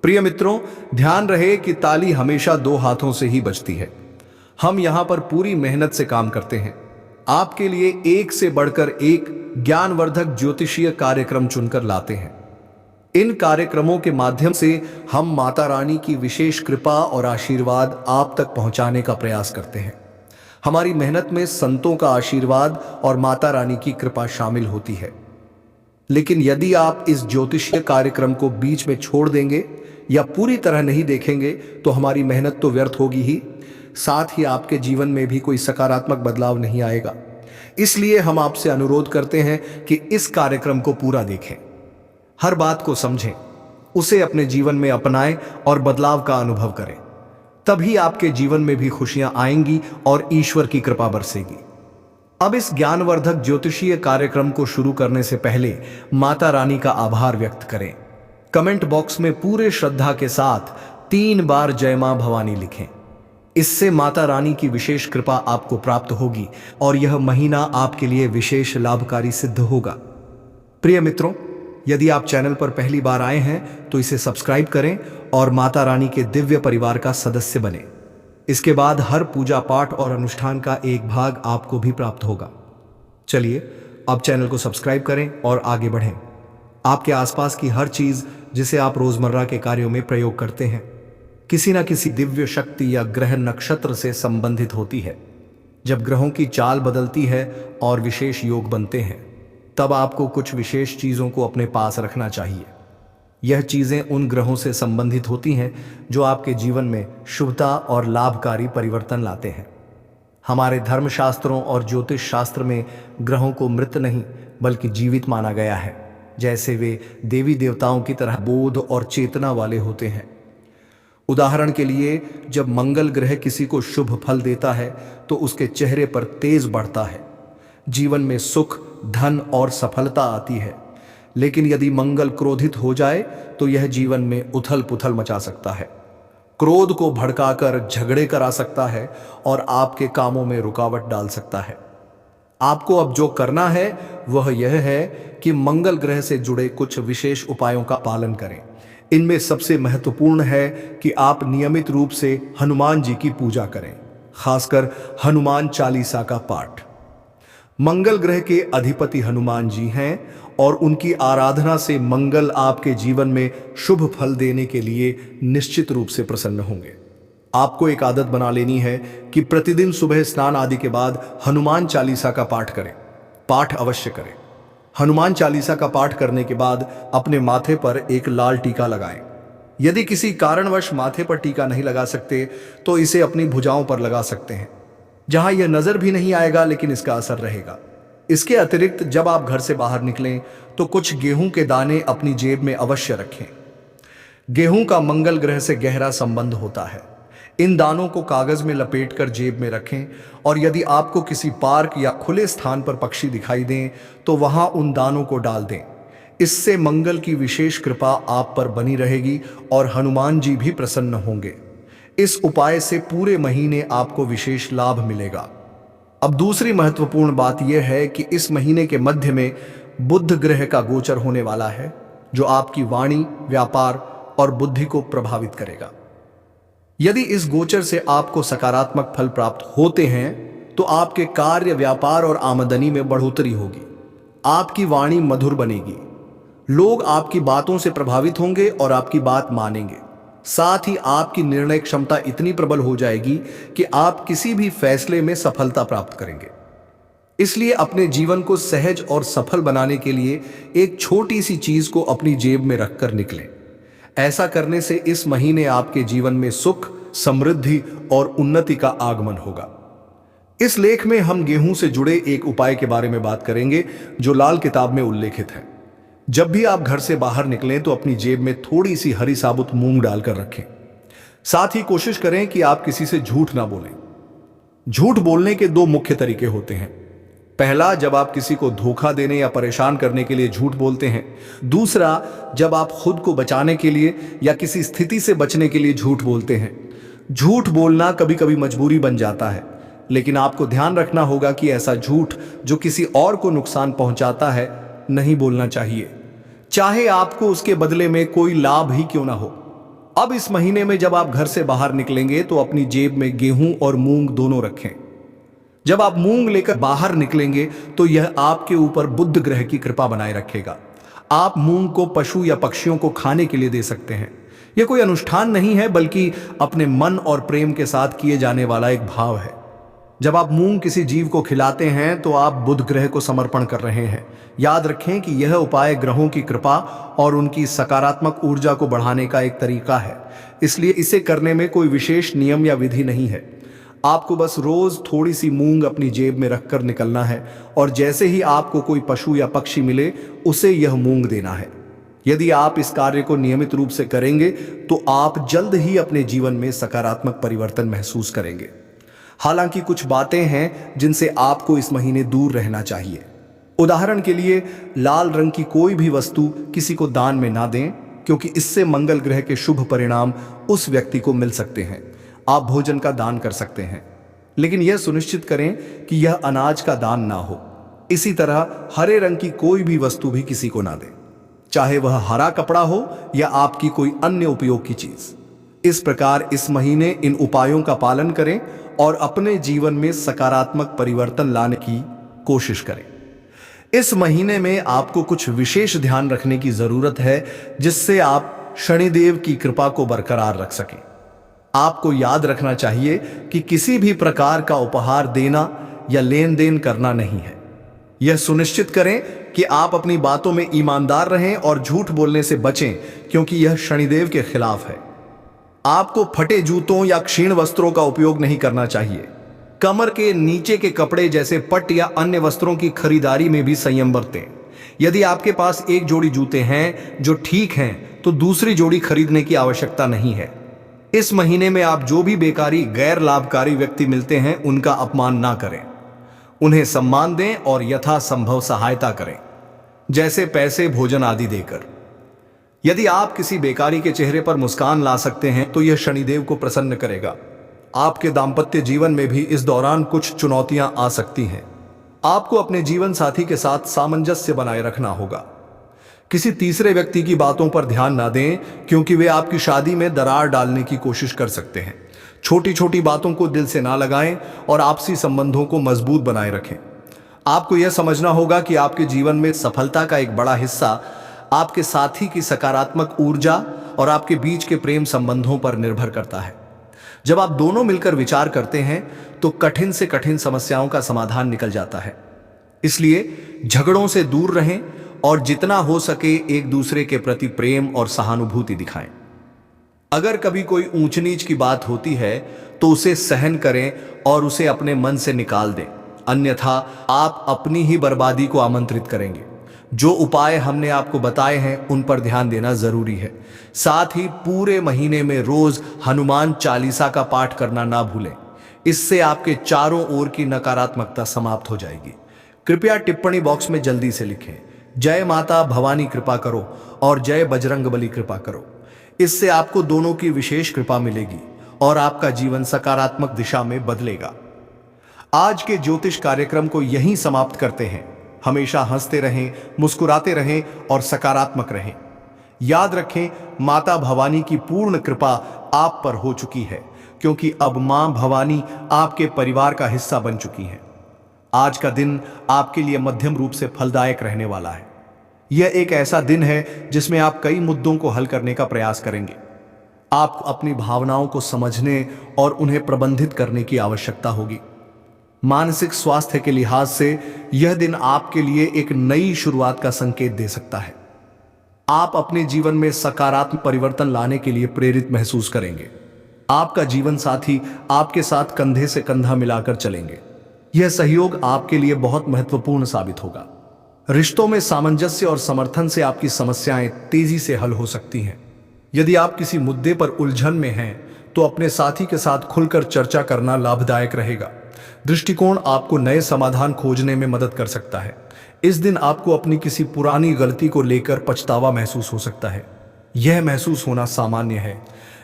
प्रिय मित्रों, ध्यान रहे कि ताली हमेशा 2 हाथों से ही बजती है। हम यहां पर पूरी मेहनत से काम करते हैं, आपके लिए एक से बढ़कर एक ज्ञानवर्धक ज्योतिषीय कार्यक्रम चुनकर लाते हैं। इन कार्यक्रमों के माध्यम से हम माता रानी की विशेष कृपा और आशीर्वाद आप तक पहुंचाने का प्रयास करते हैं। हमारी मेहनत में संतों का आशीर्वाद और माता रानी की कृपा शामिल होती है। लेकिन यदि आप इस ज्योतिषीय कार्यक्रम को बीच में छोड़ देंगे या पूरी तरह नहीं देखेंगे तो हमारी मेहनत तो व्यर्थ होगी ही, साथ ही आपके जीवन में भी कोई सकारात्मक बदलाव नहीं आएगा। इसलिए हम आपसे अनुरोध करते हैं कि इस कार्यक्रम को पूरा देखें, हर बात को समझें, उसे अपने जीवन में अपनाएं और बदलाव का अनुभव करें। तभी आपके जीवन में भी खुशियां आएंगी और ईश्वर की कृपा बरसेगी। अब इस ज्ञानवर्धक ज्योतिषीय कार्यक्रम को शुरू करने से पहले माता रानी का आभार व्यक्त करें। कमेंट बॉक्स में पूरे श्रद्धा के साथ 3 बार जय मां भवानी लिखें। इससे माता रानी की विशेष कृपा आपको प्राप्त होगी और यह महीना आपके लिए विशेष लाभकारी सिद्ध होगा। प्रिय मित्रों, यदि आप चैनल पर पहली बार आए हैं तो इसे सब्सक्राइब करें और माता रानी के दिव्य परिवार का सदस्य बने। इसके बाद हर पूजा पाठ और अनुष्ठान का एक भाग आपको भी प्राप्त होगा। चलिए अब चैनल को सब्सक्राइब करें और आगे बढ़ें। आपके आसपास की हर चीज जिसे आप रोजमर्रा के कार्यों में प्रयोग करते हैं, किसी न किसी दिव्य शक्ति या ग्रह नक्षत्र से संबंधित होती है। जब ग्रहों की चाल बदलती है और विशेष योग बनते हैं, तब आपको कुछ विशेष चीजों को अपने पास रखना चाहिए। यह चीजें उन ग्रहों से संबंधित होती हैं जो आपके जीवन में शुभता और लाभकारी परिवर्तन लाते हैं। हमारे धर्मशास्त्रों और ज्योतिष शास्त्र में ग्रहों को मृत नहीं बल्कि जीवित माना गया है, जैसे वे देवी देवताओं की तरह बोध और चेतना वाले होते हैं। उदाहरण के लिए, जब मंगल ग्रह किसी को शुभ फल देता है तो उसके चेहरे पर तेज बढ़ता है, जीवन में सुख, धन और सफलता आती है। लेकिन यदि मंगल क्रोधित हो जाए तो यह जीवन में उथल पुथल मचा सकता है, क्रोध को भड़काकर झगड़े करा सकता है और आपके कामों में रुकावट डाल सकता है। आपको अब जो करना है वह यह है कि मंगल ग्रह से जुड़े कुछ विशेष उपायों का पालन करें। इनमें सबसे महत्वपूर्ण है कि आप नियमित रूप से हनुमान जी की पूजा करें, खासकर हनुमान चालीसा का पाठ। मंगल ग्रह के अधिपति हनुमान जी हैं और उनकी आराधना से मंगल आपके जीवन में शुभ फल देने के लिए निश्चित रूप से प्रसन्न होंगे। आपको एक आदत बना लेनी है कि प्रतिदिन सुबह स्नान आदि के बाद हनुमान चालीसा का पाठ करें। पाठ अवश्य करें। हनुमान चालीसा का पाठ करने के बाद अपने माथे पर एक लाल टीका लगाएं। यदि किसी कारणवश माथे पर टीका नहीं लगा सकते तो इसे अपनी भुजाओं पर लगा सकते हैं, जहां यह नजर भी नहीं आएगा लेकिन इसका असर रहेगा। इसके अतिरिक्त जब आप घर से बाहर निकलें तो कुछ गेहूं के दाने अपनी जेब में अवश्य रखें। गेहूं का मंगल ग्रह से गहरा संबंध होता है। इन दानों को कागज में लपेटकर जेब में रखें और यदि आपको किसी पार्क या खुले स्थान पर पक्षी दिखाई दें तो वहां उन दानों को डाल दें। इससे मंगल की विशेष कृपा आप पर बनी रहेगी और हनुमान जी भी प्रसन्न होंगे। इस उपाय से पूरे महीने आपको विशेष लाभ मिलेगा। अब दूसरी महत्वपूर्ण बात यह है कि इस महीने के मध्य में बुध ग्रह का गोचर होने वाला है, जो आपकी वाणी, व्यापार और बुद्धि को प्रभावित करेगा। यदि इस गोचर से आपको सकारात्मक फल प्राप्त होते हैं तो आपके कार्य, व्यापार और आमदनी में बढ़ोतरी होगी। आपकी वाणी मधुर बनेगी, लोग आपकी बातों से प्रभावित होंगे और आपकी बात मानेंगे। साथ ही आपकी निर्णय क्षमता इतनी प्रबल हो जाएगी कि आप किसी भी फैसले में सफलता प्राप्त करेंगे। इसलिए अपने जीवन को सहज और सफल बनाने के लिए एक छोटी सी चीज को अपनी जेब में रखकर निकलें। ऐसा करने से इस महीने आपके जीवन में सुख, समृद्धि और उन्नति का आगमन होगा। इस लेख में हम गेहूं से जुड़े एक उपाय के बारे में बात करेंगे जो लाल किताब में उल्लेखित है। जब भी आप घर से बाहर निकलें तो अपनी जेब में थोड़ी सी हरी साबुत मूंग डालकर रखें। साथ ही कोशिश करें कि आप किसी से झूठ ना बोलें। झूठ बोलने के दो मुख्य तरीके होते हैं। पहला, जब आप किसी को धोखा देने या परेशान करने के लिए झूठ बोलते हैं। दूसरा, जब आप खुद को बचाने के लिए या किसी स्थिति से बचने के लिए झूठ बोलते हैं। झूठ बोलना कभी कभी मजबूरी बन जाता है, लेकिन आपको ध्यान रखना होगा कि ऐसा झूठ जो किसी और को नुकसान पहुंचाता है नहीं बोलना चाहिए, चाहे आपको उसके बदले में कोई लाभ ही क्यों ना हो। अब इस महीने में जब आप घर से बाहर निकलेंगे तो अपनी जेब में गेहूं और मूंग दोनों रखें। जब आप मूंग लेकर बाहर निकलेंगे तो यह आपके ऊपर बुध ग्रह की कृपा बनाए रखेगा। आप मूंग को पशु या पक्षियों को खाने के लिए दे सकते हैं। यह कोई अनुष्ठान नहीं है, बल्कि अपने मन और प्रेम के साथ किए जाने वाला एक भाव है। जब आप मूंग किसी जीव को खिलाते हैं तो आप बुध ग्रह को समर्पण कर रहे हैं। याद रखें कि यह उपाय ग्रहों की कृपा और उनकी सकारात्मक ऊर्जा को बढ़ाने का एक तरीका है, इसलिए इसे करने में कोई विशेष नियम या विधि नहीं है। आपको बस रोज थोड़ी सी मूंग अपनी जेब में रखकर निकलना है और जैसे ही आपको कोई पशु या पक्षी मिले उसे यह मूंग देना है। यदि आप इस कार्य को नियमित रूप से करेंगे तो आप जल्द ही अपने जीवन में सकारात्मक परिवर्तन महसूस करेंगे। हालांकि कुछ बातें हैं जिनसे आपको इस महीने दूर रहना चाहिए। उदाहरण के लिए, लाल रंग की कोई भी वस्तु किसी को दान में ना दें, क्योंकि इससे मंगल ग्रह के शुभ परिणाम उस व्यक्ति को मिल सकते हैं। आप भोजन का दान कर सकते हैं, लेकिन यह सुनिश्चित करें कि यह अनाज का दान ना हो। इसी तरह हरे रंग की कोई भी वस्तु भी किसी को ना दें, चाहे वह हरा कपड़ा हो या आपकी कोई अन्य उपयोग की चीज। इस प्रकार इस महीने इन उपायों का पालन करें और अपने जीवन में सकारात्मक परिवर्तन लाने की कोशिश करें। इस महीने में आपको कुछ विशेष ध्यान रखने की जरूरत है, जिससे आप शनिदेव की कृपा को बरकरार रख सकें। आपको याद रखना चाहिए कि किसी भी प्रकार का उपहार देना या लेन देन करना नहीं है। यह सुनिश्चित करें कि आप अपनी बातों में ईमानदार रहें और झूठ बोलने से बचें, क्योंकि यह शनिदेव के खिलाफ है। आपको फटे जूतों या क्षीण वस्त्रों का उपयोग नहीं करना चाहिए। कमर के नीचे के कपड़े जैसे पट या अन्य वस्त्रों की खरीदारी में भी संयम बरतें। यदि आपके पास एक जोड़ी जूते हैं जो ठीक हैं तो दूसरी जोड़ी खरीदने की आवश्यकता नहीं है। इस महीने में आप जो भी बेकारी गैर लाभकारी व्यक्ति मिलते हैं उनका अपमान ना करें। उन्हें सम्मान दें और यथासंभव सहायता करें, जैसे पैसे, भोजन आदि देकर। यदि आप किसी बेकारी के चेहरे पर मुस्कान ला सकते हैं तो यह शनिदेव को प्रसन्न करेगा। आपके दाम्पत्य जीवन में भी इस दौरान कुछ चुनौतियां आ सकती हैं। आपको अपने जीवन साथी के साथ सामंजस्य बनाए रखना होगा। किसी तीसरे व्यक्ति की बातों पर ध्यान ना दें, क्योंकि वे आपकी शादी में दरार डालने की कोशिश कर सकते हैं। छोटी छोटी बातों को दिल से ना लगाएं और आपसी संबंधों को मजबूत बनाए रखें। आपको यह समझना होगा कि आपके जीवन में सफलता का एक बड़ा हिस्सा आपके साथी की सकारात्मक ऊर्जा और आपके बीच के प्रेम संबंधों पर निर्भर करता है। जब आप दोनों मिलकर विचार करते हैं तो कठिन से कठिन समस्याओं का समाधान निकल जाता है। इसलिए झगड़ों से दूर रहें और जितना हो सके एक दूसरे के प्रति प्रेम और सहानुभूति दिखाएं। अगर कभी कोई ऊंच नीच की बात होती है तो उसे सहन करें और उसे अपने मन से निकाल दें, अन्यथा आप अपनी ही बर्बादी को आमंत्रित करेंगे। जो उपाय हमने आपको बताए हैं उन पर ध्यान देना जरूरी है। साथ ही पूरे महीने में रोज हनुमान चालीसा का पाठ करना ना भूलें। इससे आपके चारों ओर की नकारात्मकता समाप्त हो जाएगी। कृपया टिप्पणी बॉक्स में जल्दी से लिखें, जय माता भवानी कृपा करो और जय बजरंगबली कृपा करो। इससे आपको दोनों की विशेष कृपा मिलेगी और आपका जीवन सकारात्मक दिशा में बदलेगा। आज के ज्योतिष कार्यक्रम को यहीं समाप्त करते हैं। हमेशा हंसते रहें, मुस्कुराते रहें और सकारात्मक रहें। याद रखें, माता भवानी की पूर्ण कृपा आप पर हो चुकी है, क्योंकि अब मां भवानी आपके परिवार का हिस्सा बन चुकी हैं। आज का दिन आपके लिए मध्यम रूप से फलदायक रहने वाला है। यह एक ऐसा दिन है जिसमें आप कई मुद्दों को हल करने का प्रयास करेंगे। आपको अपनी भावनाओं को समझने और उन्हें प्रबंधित करने की आवश्यकता होगी। मानसिक स्वास्थ्य के लिहाज से यह दिन आपके लिए एक नई शुरुआत का संकेत दे सकता है। आप अपने जीवन में सकारात्मक परिवर्तन लाने के लिए प्रेरित महसूस करेंगे। आपका जीवन साथी आपके साथ कंधे से कंधा मिलाकर चलेंगे। यह सहयोग आपके लिए बहुत महत्वपूर्ण साबित होगा। रिश्तों में सामंजस्य और समर्थन से आपकी समस्याएं तेजी से हल हो सकती हैं। यदि आप किसी मुद्दे पर उलझन में हैं तो अपने साथी के साथ खुलकर चर्चा करना लाभदायक रहेगा। दृष्टिकोण आपको नए समाधान खोजने में मदद कर सकता है। इस दिन आपको अपनी किसी पुरानी गलती को लेकर पछतावा महसूस हो सकता है। यह महसूस होना सामान्य है,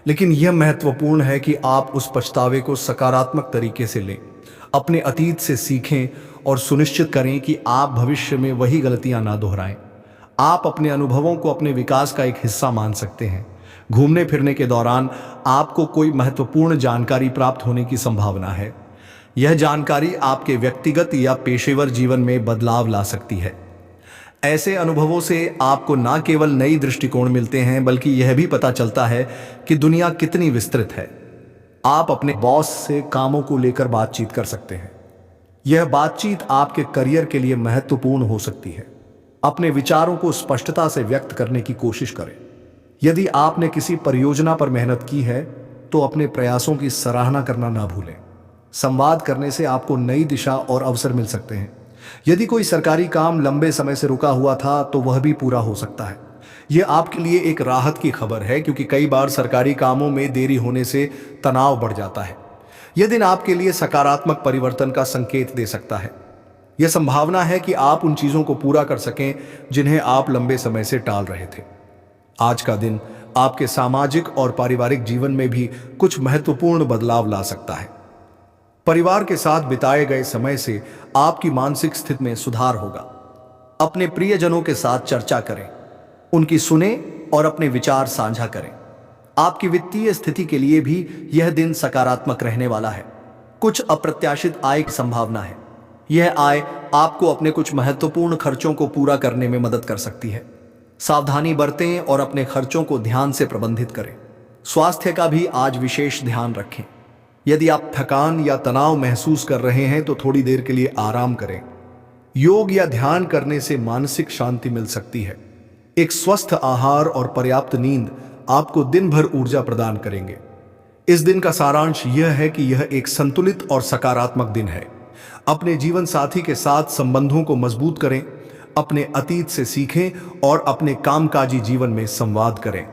लेकिन यह महत्वपूर्ण है कि आप उस पछतावे को सकारात्मक तरीके से लें। अपने अतीत से सीखें और सुनिश्चित करें कि आप भविष्य में वही गलतियां ना दोहराएं। आप अपने अनुभवों को अपने विकास का एक हिस्सा मान सकते हैं। घूमने फिरने के दौरान आपको कोई महत्वपूर्ण जानकारी प्राप्त होने की संभावना है। यह जानकारी आपके व्यक्तिगत या पेशेवर जीवन में बदलाव ला सकती है। ऐसे अनुभवों से आपको न केवल नई दृष्टिकोण मिलते हैं, बल्कि यह भी पता चलता है कि दुनिया कितनी विस्तृत है। आप अपने बॉस से कामों को लेकर बातचीत कर सकते हैं। यह बातचीत आपके करियर के लिए महत्वपूर्ण हो सकती है। अपने विचारों को स्पष्टता से व्यक्त करने की कोशिश करें। यदि आपने किसी परियोजना पर मेहनत की है तो अपने प्रयासों की सराहना करना ना भूलें। संवाद करने से आपको नई दिशा और अवसर मिल सकते हैं। यदि कोई सरकारी काम लंबे समय से रुका हुआ था तो वह भी पूरा हो सकता है। यह आपके लिए एक राहत की खबर है, क्योंकि कई बार सरकारी कामों में देरी होने से तनाव बढ़ जाता है। यह दिन आपके लिए सकारात्मक परिवर्तन का संकेत दे सकता है। यह संभावना है कि आप उन चीजों को पूरा कर सकें जिन्हें आप लंबे समय से टाल रहे थे। आज का दिन आपके सामाजिक और पारिवारिक जीवन में भी कुछ महत्वपूर्ण बदलाव ला सकता है। परिवार के साथ बिताए गए समय से आपकी मानसिक स्थिति में सुधार होगा। अपने प्रियजनों के साथ चर्चा करें, उनकी सुने और अपने विचार साझा करें। आपकी वित्तीय स्थिति के लिए भी यह दिन सकारात्मक रहने वाला है। कुछ अप्रत्याशित आय की संभावना है। यह आय आपको अपने कुछ महत्वपूर्ण खर्चों को पूरा करने में मदद कर सकती है। सावधानी बरतें और अपने खर्चों को ध्यान से प्रबंधित करें। स्वास्थ्य का भी आज विशेष ध्यान रखें। यदि आप थकान या तनाव महसूस कर रहे हैं तो थोड़ी देर के लिए आराम करें। योग या ध्यान करने से मानसिक शांति मिल सकती है। एक स्वस्थ आहार और पर्याप्त नींद आपको दिन भर ऊर्जा प्रदान करेंगे। इस दिन का सारांश यह है कि यह एक संतुलित और सकारात्मक दिन है। अपने जीवन साथी के साथ संबंधों को मजबूत करें, अपने अतीत से सीखें और अपने कामकाजी जीवन में संवाद करें।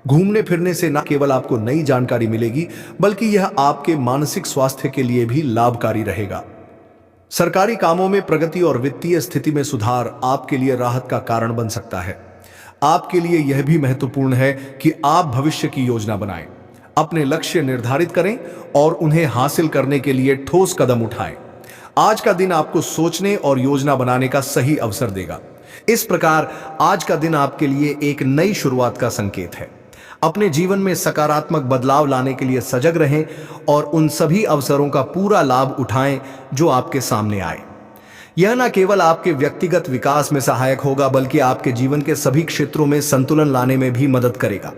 घूमने फिरने से न केवल आपको नई जानकारी मिलेगी, बल्कि यह आपके मानसिक स्वास्थ्य के लिए भी लाभकारी रहेगा। सरकारी कामों में प्रगति और वित्तीय स्थिति में सुधार आपके लिए राहत का कारण बन सकता है। आपके लिए यह भी महत्वपूर्ण है कि आप भविष्य की योजना बनाएं, अपने लक्ष्य निर्धारित करें और उन्हें हासिल करने के लिए ठोस कदम उठाएं। आज का दिन आपको सोचने और योजना बनाने का सही अवसर देगा। इस प्रकार आज का दिन आपके लिए एक नई शुरुआत का संकेत है। अपने जीवन में सकारात्मक बदलाव लाने के लिए सजग रहें और उन सभी अवसरों का पूरा लाभ उठाएं जो आपके सामने आए। यह न केवल आपके व्यक्तिगत विकास में सहायक होगा, बल्कि आपके जीवन के सभी क्षेत्रों में संतुलन लाने में भी मदद करेगा।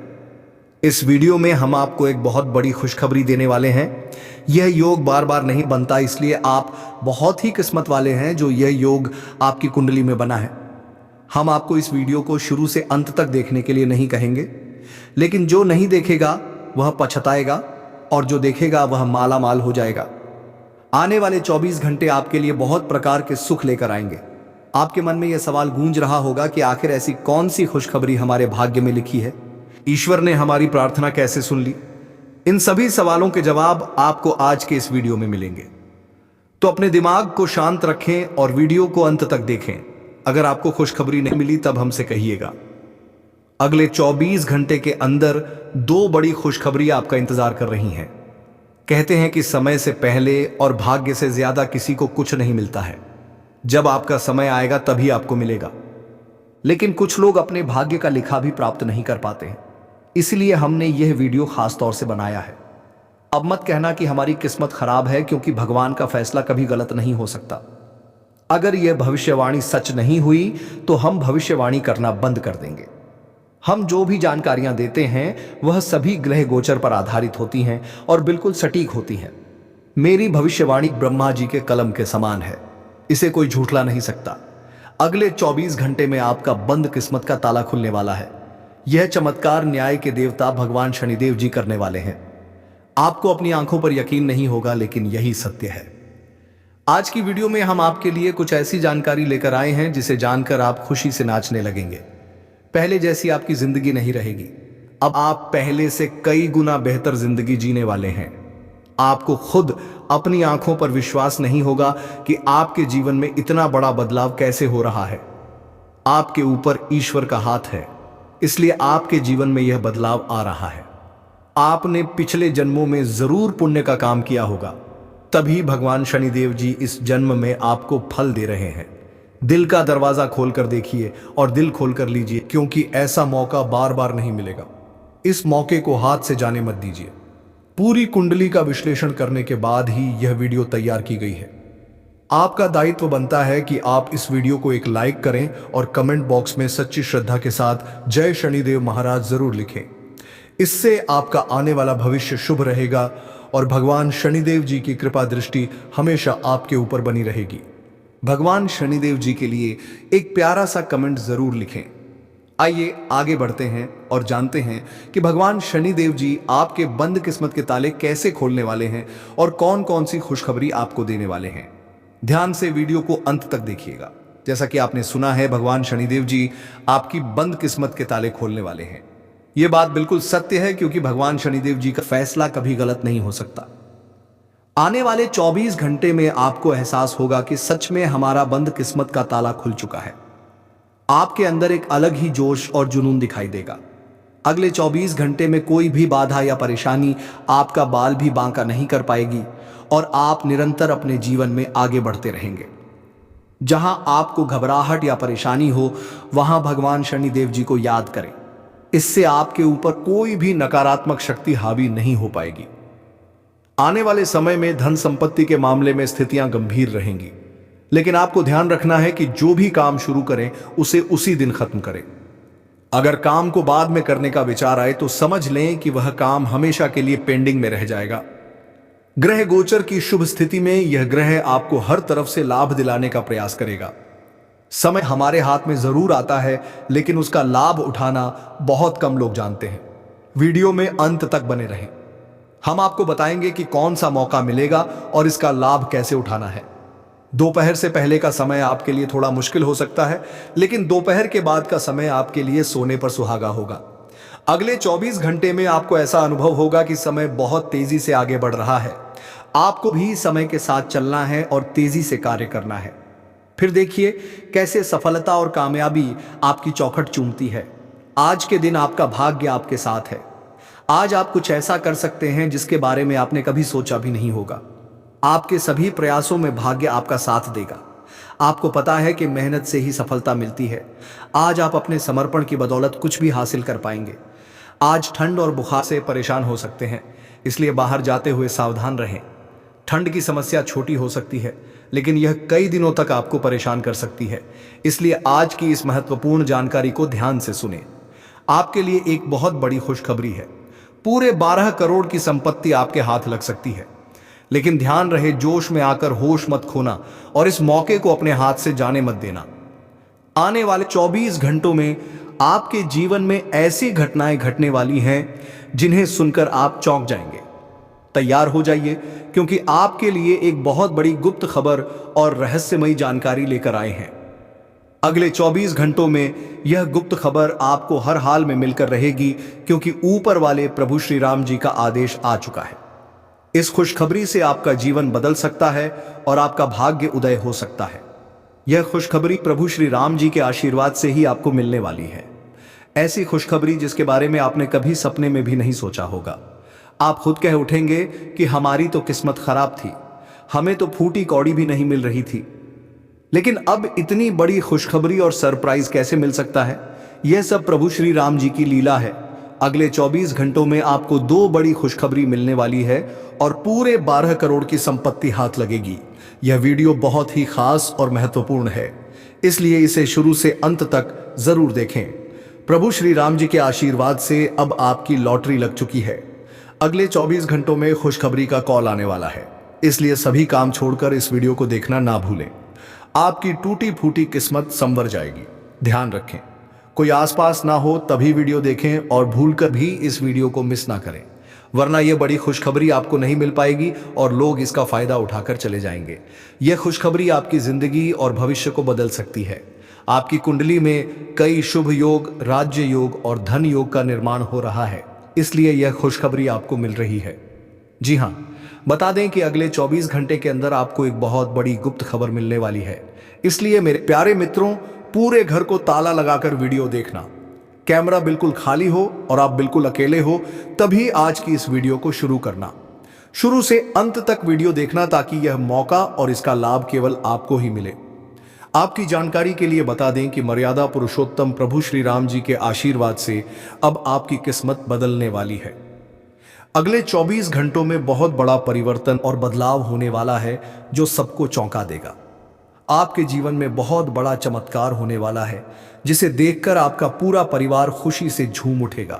इस वीडियो में हम आपको एक बहुत बड़ी खुशखबरी देने वाले हैं। यह योग बार बार नहीं बनता, इसलिए आप बहुत ही किस्मत वाले हैं जो यह योग आपकी कुंडली में बना है। हम आपको इस वीडियो को शुरू से अंत तक देखने के लिए नहीं कहेंगे, लेकिन जो नहीं देखेगा वह पछताएगा और जो देखेगा वह माला माल हो जाएगा। आने वाले 24 घंटे आपके लिए बहुत प्रकार के सुख लेकर आएंगे। आपके मन में यह सवाल गूंज रहा होगा कि आखिर ऐसी कौन सी खुशखबरी हमारे भाग्य में लिखी है, ईश्वर ने हमारी प्रार्थना कैसे सुन ली। इन सभी सवालों के जवाब आपको आज के इस वीडियो में मिलेंगे। तो अपने दिमाग को शांत रखें और वीडियो को अंत तक देखें। अगर आपको खुशखबरी नहीं मिली तब हमसे कहिएगा। अगले 24 घंटे के अंदर 2 बड़ी खुशखबरी आपका इंतजार कर रही हैं। कहते हैं कि समय से पहले और भाग्य से ज्यादा किसी को कुछ नहीं मिलता है। जब आपका समय आएगा तभी आपको मिलेगा। लेकिन कुछ लोग अपने भाग्य का लिखा भी प्राप्त नहीं कर पाते हैं, इसलिए हमने यह वीडियो खास तौर से बनाया है। अब मत कहना कि हमारी किस्मत खराब है, क्योंकि भगवान का फैसला कभी गलत नहीं हो सकता। अगर यह भविष्यवाणी सच नहीं हुई तो हम भविष्यवाणी करना बंद कर देंगे। हम जो भी जानकारियां देते हैं वह सभी ग्रह गोचर पर आधारित होती हैं और बिल्कुल सटीक होती हैं। मेरी भविष्यवाणी ब्रह्मा जी के कलम के समान है, इसे कोई झूठला नहीं सकता। अगले 24 घंटे में आपका बंद किस्मत का ताला खुलने वाला है। यह चमत्कार न्याय के देवता भगवान शनिदेव जी करने वाले हैं। आपको अपनी आंखों पर यकीन नहीं होगा, लेकिन यही सत्य है। आज की वीडियो में हम आपके लिए कुछ ऐसी जानकारी लेकर आए हैं जिसे जानकर आप खुशी से नाचने लगेंगे। पहले जैसी आपकी जिंदगी नहीं रहेगी। अब आप पहले से कई गुना बेहतर जिंदगी जीने वाले हैं। आपको खुद अपनी आंखों पर विश्वास नहीं होगा कि आपके जीवन में इतना बड़ा बदलाव कैसे हो रहा है। आपके ऊपर ईश्वर का हाथ है, इसलिए आपके जीवन में यह बदलाव आ रहा है। आपने पिछले जन्मों में जरूर पुण्य का काम किया होगा, तभी भगवान शनिदेव जी इस जन्म में आपको फल दे रहे हैं। दिल का दरवाजा खोलकर देखिए और दिल खोलकर लीजिए, क्योंकि ऐसा मौका बार बार नहीं मिलेगा। इस मौके को हाथ से जाने मत दीजिए। पूरी कुंडली का विश्लेषण करने के बाद ही यह वीडियो तैयार की गई है। आपका दायित्व बनता है कि आप इस वीडियो को एक लाइक करें और कमेंट बॉक्स में सच्ची श्रद्धा के साथ जय शनिदेव महाराज जरूर लिखें। इससे आपका आने वाला भविष्य शुभ रहेगा और भगवान शनिदेव जी की कृपा दृष्टि हमेशा आपके ऊपर बनी रहेगी। भगवान शनिदेव जी के लिए एक प्यारा सा कमेंट जरूर लिखें। आइए आगे बढ़ते हैं और जानते हैं कि भगवान शनिदेव जी आपके बंद किस्मत के ताले कैसे खोलने वाले हैं और कौन कौन सी खुशखबरी आपको देने वाले हैं। ध्यान से वीडियो को अंत तक देखिएगा। जैसा कि आपने सुना है, भगवान शनिदेव जी आपकी बंद किस्मत के ताले खोलने वाले हैं। यह बात बिल्कुल सत्य है, क्योंकि भगवान शनिदेव जी का फैसला कभी गलत नहीं हो सकता। आने वाले 24 घंटे में आपको एहसास होगा कि सच में हमारा बंद किस्मत का ताला खुल चुका है। आपके अंदर एक अलग ही जोश और जुनून दिखाई देगा। अगले 24 घंटे में कोई भी बाधा या परेशानी आपका बाल भी बांका नहीं कर पाएगी और आप निरंतर अपने जीवन में आगे बढ़ते रहेंगे। जहां आपको घबराहट या परेशानी हो, वहां भगवान शनिदेव जी को याद करें। इससे आपके ऊपर कोई भी नकारात्मक शक्ति हावी नहीं हो पाएगी। आने वाले समय में धन संपत्ति के मामले में स्थितियां गंभीर रहेंगी, लेकिन आपको ध्यान रखना है कि जो भी काम शुरू करें उसे उसी दिन खत्म करें। अगर काम को बाद में करने का विचार आए तो समझ लें कि वह काम हमेशा के लिए पेंडिंग में रह जाएगा। ग्रह गोचर की शुभ स्थिति में यह ग्रह आपको हर तरफ से लाभ दिलाने का प्रयास करेगा। समय हमारे हाथ में जरूर आता है, लेकिन उसका लाभ उठाना बहुत कम लोग जानते हैं। वीडियो में अंत तक बने रहें। हम आपको बताएंगे कि कौन सा मौका मिलेगा और इसका लाभ कैसे उठाना है। दोपहर से पहले का समय आपके लिए थोड़ा मुश्किल हो सकता है, लेकिन दोपहर के बाद का समय आपके लिए सोने पर सुहागा होगा। अगले 24 घंटे में आपको ऐसा अनुभव होगा कि समय बहुत तेजी से आगे बढ़ रहा है। आपको भी समय के साथ चलना है और तेजी से कार्य करना है। फिर देखिए कैसे सफलता और कामयाबी आपकी चौखट चूमती है। आज के दिन आपका भाग्य आपके साथ है। आज आप कुछ ऐसा कर सकते हैं जिसके बारे में आपने कभी सोचा भी नहीं होगा। आपके सभी प्रयासों में भाग्य आपका साथ देगा। आपको पता है कि मेहनत से ही सफलता मिलती है। आज आप अपने समर्पण की बदौलत कुछ भी हासिल कर पाएंगे। आज ठंड और बुखार से परेशान हो सकते हैं, इसलिए बाहर जाते हुए सावधान रहें। ठंड की समस्या छोटी हो सकती है, लेकिन यह कई दिनों तक आपको परेशान कर सकती है। इसलिए आज की इस महत्वपूर्ण जानकारी को ध्यान से सुनें। आपके लिए एक बहुत बड़ी खुशखबरी है। पूरे 12 करोड़ की संपत्ति आपके हाथ लग सकती है। लेकिन ध्यान रहे, जोश में आकर होश मत खोना और इस मौके को अपने हाथ से जाने मत देना। आने वाले 24 घंटों में आपके जीवन में ऐसी घटनाएं घटने वाली हैं जिन्हें सुनकर आप चौंक जाएंगे। तैयार हो जाइए, क्योंकि आपके लिए एक बहुत बड़ी गुप्त खबर और रहस्यमयी जानकारी लेकर आए हैं। अगले 24 घंटों में यह गुप्त खबर आपको हर हाल में मिलकर रहेगी, क्योंकि ऊपर वाले प्रभु श्री राम जी का आदेश आ चुका है। इस खुशखबरी से आपका जीवन बदल सकता है और आपका भाग्य उदय हो सकता है। यह खुशखबरी प्रभु श्री राम जी के आशीर्वाद से ही आपको मिलने वाली है। ऐसी खुशखबरी जिसके बारे में आपने कभी सपने में भी नहीं सोचा होगा। आप खुद कह उठेंगे कि हमारी तो किस्मत खराब थी, हमें तो फूटी कौड़ी भी नहीं मिल रही थी। लेकिन अब इतनी बड़ी खुशखबरी और सरप्राइज कैसे मिल सकता है? यह सब प्रभु श्री राम जी की लीला है। अगले 24 घंटों में आपको 2 बड़ी खुशखबरी मिलने वाली है और पूरे 12 करोड़ की संपत्ति हाथ लगेगी। यह वीडियो बहुत ही खास और महत्वपूर्ण है, इसलिए इसे शुरू से अंत तक जरूर देखें। प्रभु श्री राम जी के आशीर्वाद से अब आपकी लॉटरी लग चुकी है। अगले 24 घंटों में खुशखबरी का कॉल आने वाला है, इसलिए सभी काम छोड़कर इस वीडियो को देखना ना भूलें। आपकी टूटी फूटी किस्मत संवर जाएगी। ध्यान रखें, कोई आसपास ना हो तभी वीडियो देखें और भूलकर भी इस वीडियो को मिस ना करें, वरना यह बड़ी खुशखबरी आपको नहीं मिल पाएगी और लोग इसका फायदा उठाकर चले जाएंगे। यह खुशखबरी आपकी जिंदगी और भविष्य को बदल सकती है। आपकी कुंडली में कई शुभ योग, राज्य योग और धन योग का निर्माण हो रहा है, इसलिए यह खुशखबरी आपको मिल रही है। जी हाँ, बता दें कि अगले 24 घंटे के अंदर आपको एक बहुत बड़ी गुप्त खबर मिलने वाली है। इसलिए मेरे प्यारे मित्रों, पूरे घर को ताला लगाकर वीडियो देखना। कैमरा बिल्कुल खाली हो और आप बिल्कुल अकेले हो, तभी आज की इस वीडियो को शुरू करना। शुरू से अंत तक वीडियो देखना, ताकि यह मौका और इसका लाभ केवल आपको ही मिले। आपकी जानकारी के लिए बता दें कि मर्यादा पुरुषोत्तम प्रभु श्री राम जी के आशीर्वाद से अब आपकी किस्मत बदलने वाली है। अगले 24 घंटों में बहुत बड़ा परिवर्तन और बदलाव होने वाला है, जो सबको चौंका देगा। आपके जीवन में बहुत बड़ा चमत्कार होने वाला है, जिसे देखकर आपका पूरा परिवार खुशी से झूम उठेगा।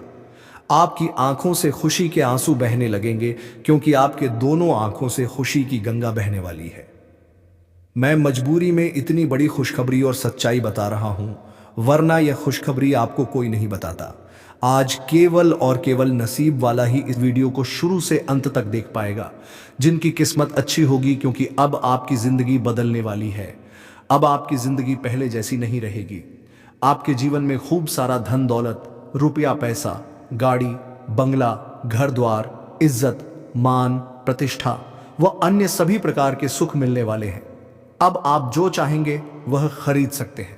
आपकी आंखों से खुशी के आंसू बहने लगेंगे, क्योंकि आपके दोनों आंखों से खुशी की गंगा बहने वाली है। मैं मजबूरी में इतनी बड़ी खुशखबरी और सच्चाई बता रहा हूं, वरना यह खुशखबरी आपको कोई नहीं बताता। आज केवल और केवल नसीब वाला ही इस वीडियो को शुरू से अंत तक देख पाएगा, जिनकी किस्मत अच्छी होगी, क्योंकि अब आपकी जिंदगी बदलने वाली है। अब आपकी जिंदगी पहले जैसी नहीं रहेगी। आपके जीवन में खूब सारा धन दौलत, रुपया पैसा, गाड़ी, बंगला, घर द्वार, इज्जत, मान, प्रतिष्ठा व अन्य सभी प्रकार के सुख मिलने वाले हैं। अब आप जो चाहेंगे वह खरीद सकते हैं।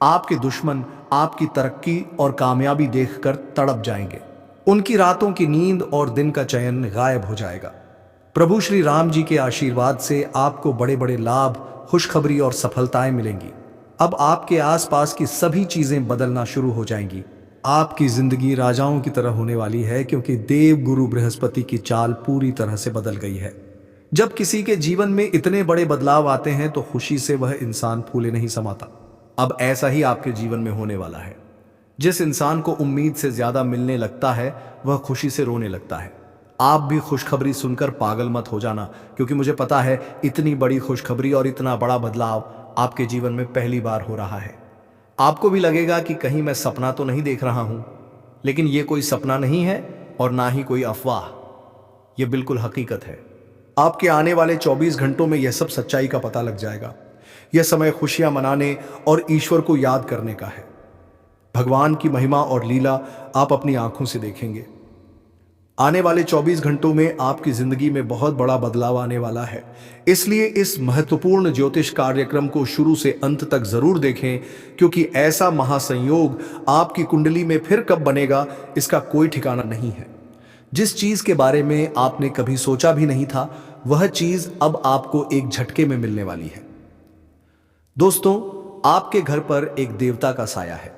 आपके दुश्मन आपकी तरक्की और कामयाबी देखकर तड़प जाएंगे। उनकी रातों की नींद और दिन का चयन गायब हो जाएगा। प्रभु श्री राम जी के आशीर्वाद से आपको बड़े बड़े लाभ, खुशखबरी और सफलताएं मिलेंगी। अब आपके आसपास की सभी चीजें बदलना शुरू हो जाएंगी। आपकी जिंदगी राजाओं की तरह होने वाली है, क्योंकि देव गुरु बृहस्पति की चाल पूरी तरह से बदल गई है। जब किसी के जीवन में इतने बड़े बदलाव आते हैं तो खुशी से वह इंसान फूले नहीं समाता। अब ऐसा ही आपके जीवन में होने वाला है। जिस इंसान को उम्मीद से ज्यादा मिलने लगता है, वह खुशी से रोने लगता है। आप भी खुशखबरी सुनकर पागल मत हो जाना, क्योंकि मुझे पता है इतनी बड़ी खुशखबरी और इतना बड़ा बदलाव आपके जीवन में पहली बार हो रहा है। आपको भी लगेगा कि कहीं मैं सपना तो नहीं देख रहा हूं, लेकिन यह कोई सपना नहीं है और ना ही कोई अफवाह। यह बिल्कुल हकीकत है। आपके आने वाले 24 घंटों में यह सब सच्चाई का पता लग जाएगा। यह समय खुशियां मनाने और ईश्वर को याद करने का है। भगवान की महिमा और लीला आप अपनी आंखों से देखेंगे। आने वाले 24 घंटों में आपकी जिंदगी में बहुत बड़ा बदलाव आने वाला है। इसलिए इस महत्वपूर्ण ज्योतिष कार्यक्रम को शुरू से अंत तक जरूर देखें, क्योंकि ऐसा महासंयोग आपकी कुंडली में फिर कब बनेगा इसका कोई ठिकाना नहीं है। जिस चीज के बारे में आपने कभी सोचा भी नहीं था, वह चीज अब आपको एक झटके में मिलने वाली है। दोस्तों, आपके घर पर एक देवता का साया है।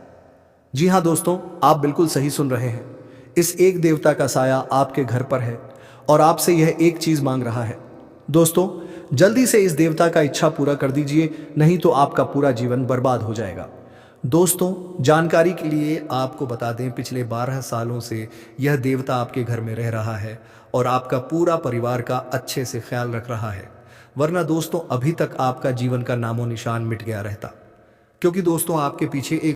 जी हां दोस्तों, आप बिल्कुल सही सुन रहे हैं। इस एक देवता का साया आपके घर पर है और आपसे यह एक चीज मांग रहा है। दोस्तों, जल्दी से इस देवता का इच्छा पूरा कर दीजिए, नहीं तो आपका पूरा जीवन बर्बाद हो जाएगा। दोस्तों, जानकारी के लिए आपको बता दें, पिछले 12 सालों से यह देवता आपके घर में रह रहा है और आपका पूरा परिवार का अच्छे से ख्याल रख रहा है। वरना दोस्तों, अभी तक आपका जीवन का नामो निशान मिट गया रहता, क्योंकि दोस्तों आपके पीछे एक